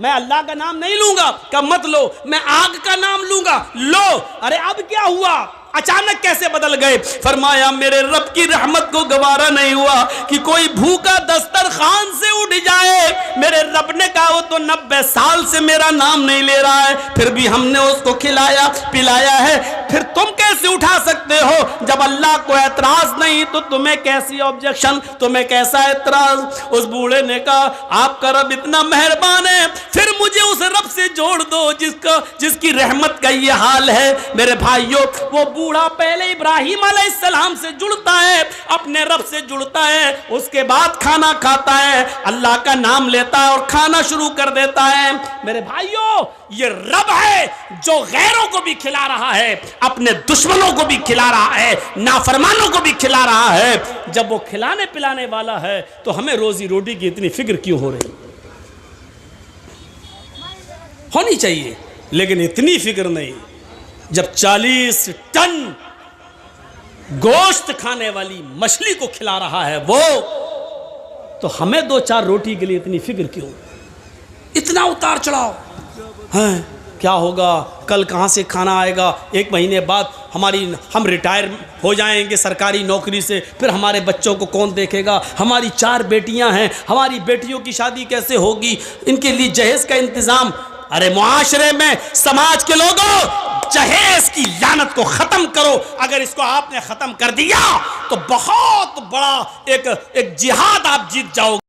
मैं अल्लाह का नाम नहीं लूंगा। कहा मत लो, मैं आग का नाम लूंगा। लो। अरे अब क्या हुआ? अचानक कैसे बदल गए? फरमाया मेरे रब की रहमत को गवारा नहीं हुआ कि कोई भूखा दस्तरखान से उठ जाए। मेरे रब ने कहा वो तो 90 साल से मेरा नाम नहीं ले रहा है, फिर भी हमने उसको खिलाया पिलाया है, फिर तुम कैसे उठा सकते हो? जब अल्लाह को एतराज नहीं तो तुम्हें कैसी ऑब्जेक्शन, तुम्हें कैसा एतराज? उस बूढ़े ने कहा आपका रब इतना मेहरबान है, फिर मुझे उस रब से जोड़ दो जिसकी रहमत का ये हाल है। मेरे भाइयों, वो बूढ़ा पहले इब्राहिम अलैहिस्सलाम से जुड़ता है, अपने रब से जुड़ता है, उसके बाद खाना खाता है, अल्लाह का नाम लेता है और खाना शुरू कर देता है। मेरे भाइयों, ये रब है जो गैरों को भी खिला रहा है, अपने दुश्मनों को भी खिला रहा है, नाफरमानों को भी खिला रहा है। जब वो खिलाने पिलाने वाला है तो हमें रोजी रोटी की इतनी फिक्र क्यों हो रही? होनी चाहिए, लेकिन इतनी फिक्र नहीं। जब 40 टन गोश्त खाने वाली मछली को खिला रहा है वो, तो हमें 2-4 रोटी के लिए इतनी फिक्र क्यों? इतना उतार चढ़ाव है? क्या होगा? कल कहाँ से खाना आएगा? 1 महीने बाद हम रिटायर हो जाएंगे सरकारी नौकरी से, फिर हमारे बच्चों को कौन देखेगा? हमारी 4 बेटियां हैं, हमारी बेटियों की शादी कैसे होगी? इनके लिए जहेज का इंतजाम। अरे मुआशरे में, समाज के लोगों, जहेज की लानत को खत्म करो। अगर इसको आपने खत्म कर दिया तो बहुत बड़ा एक जिहाद आप जीत जाओगे।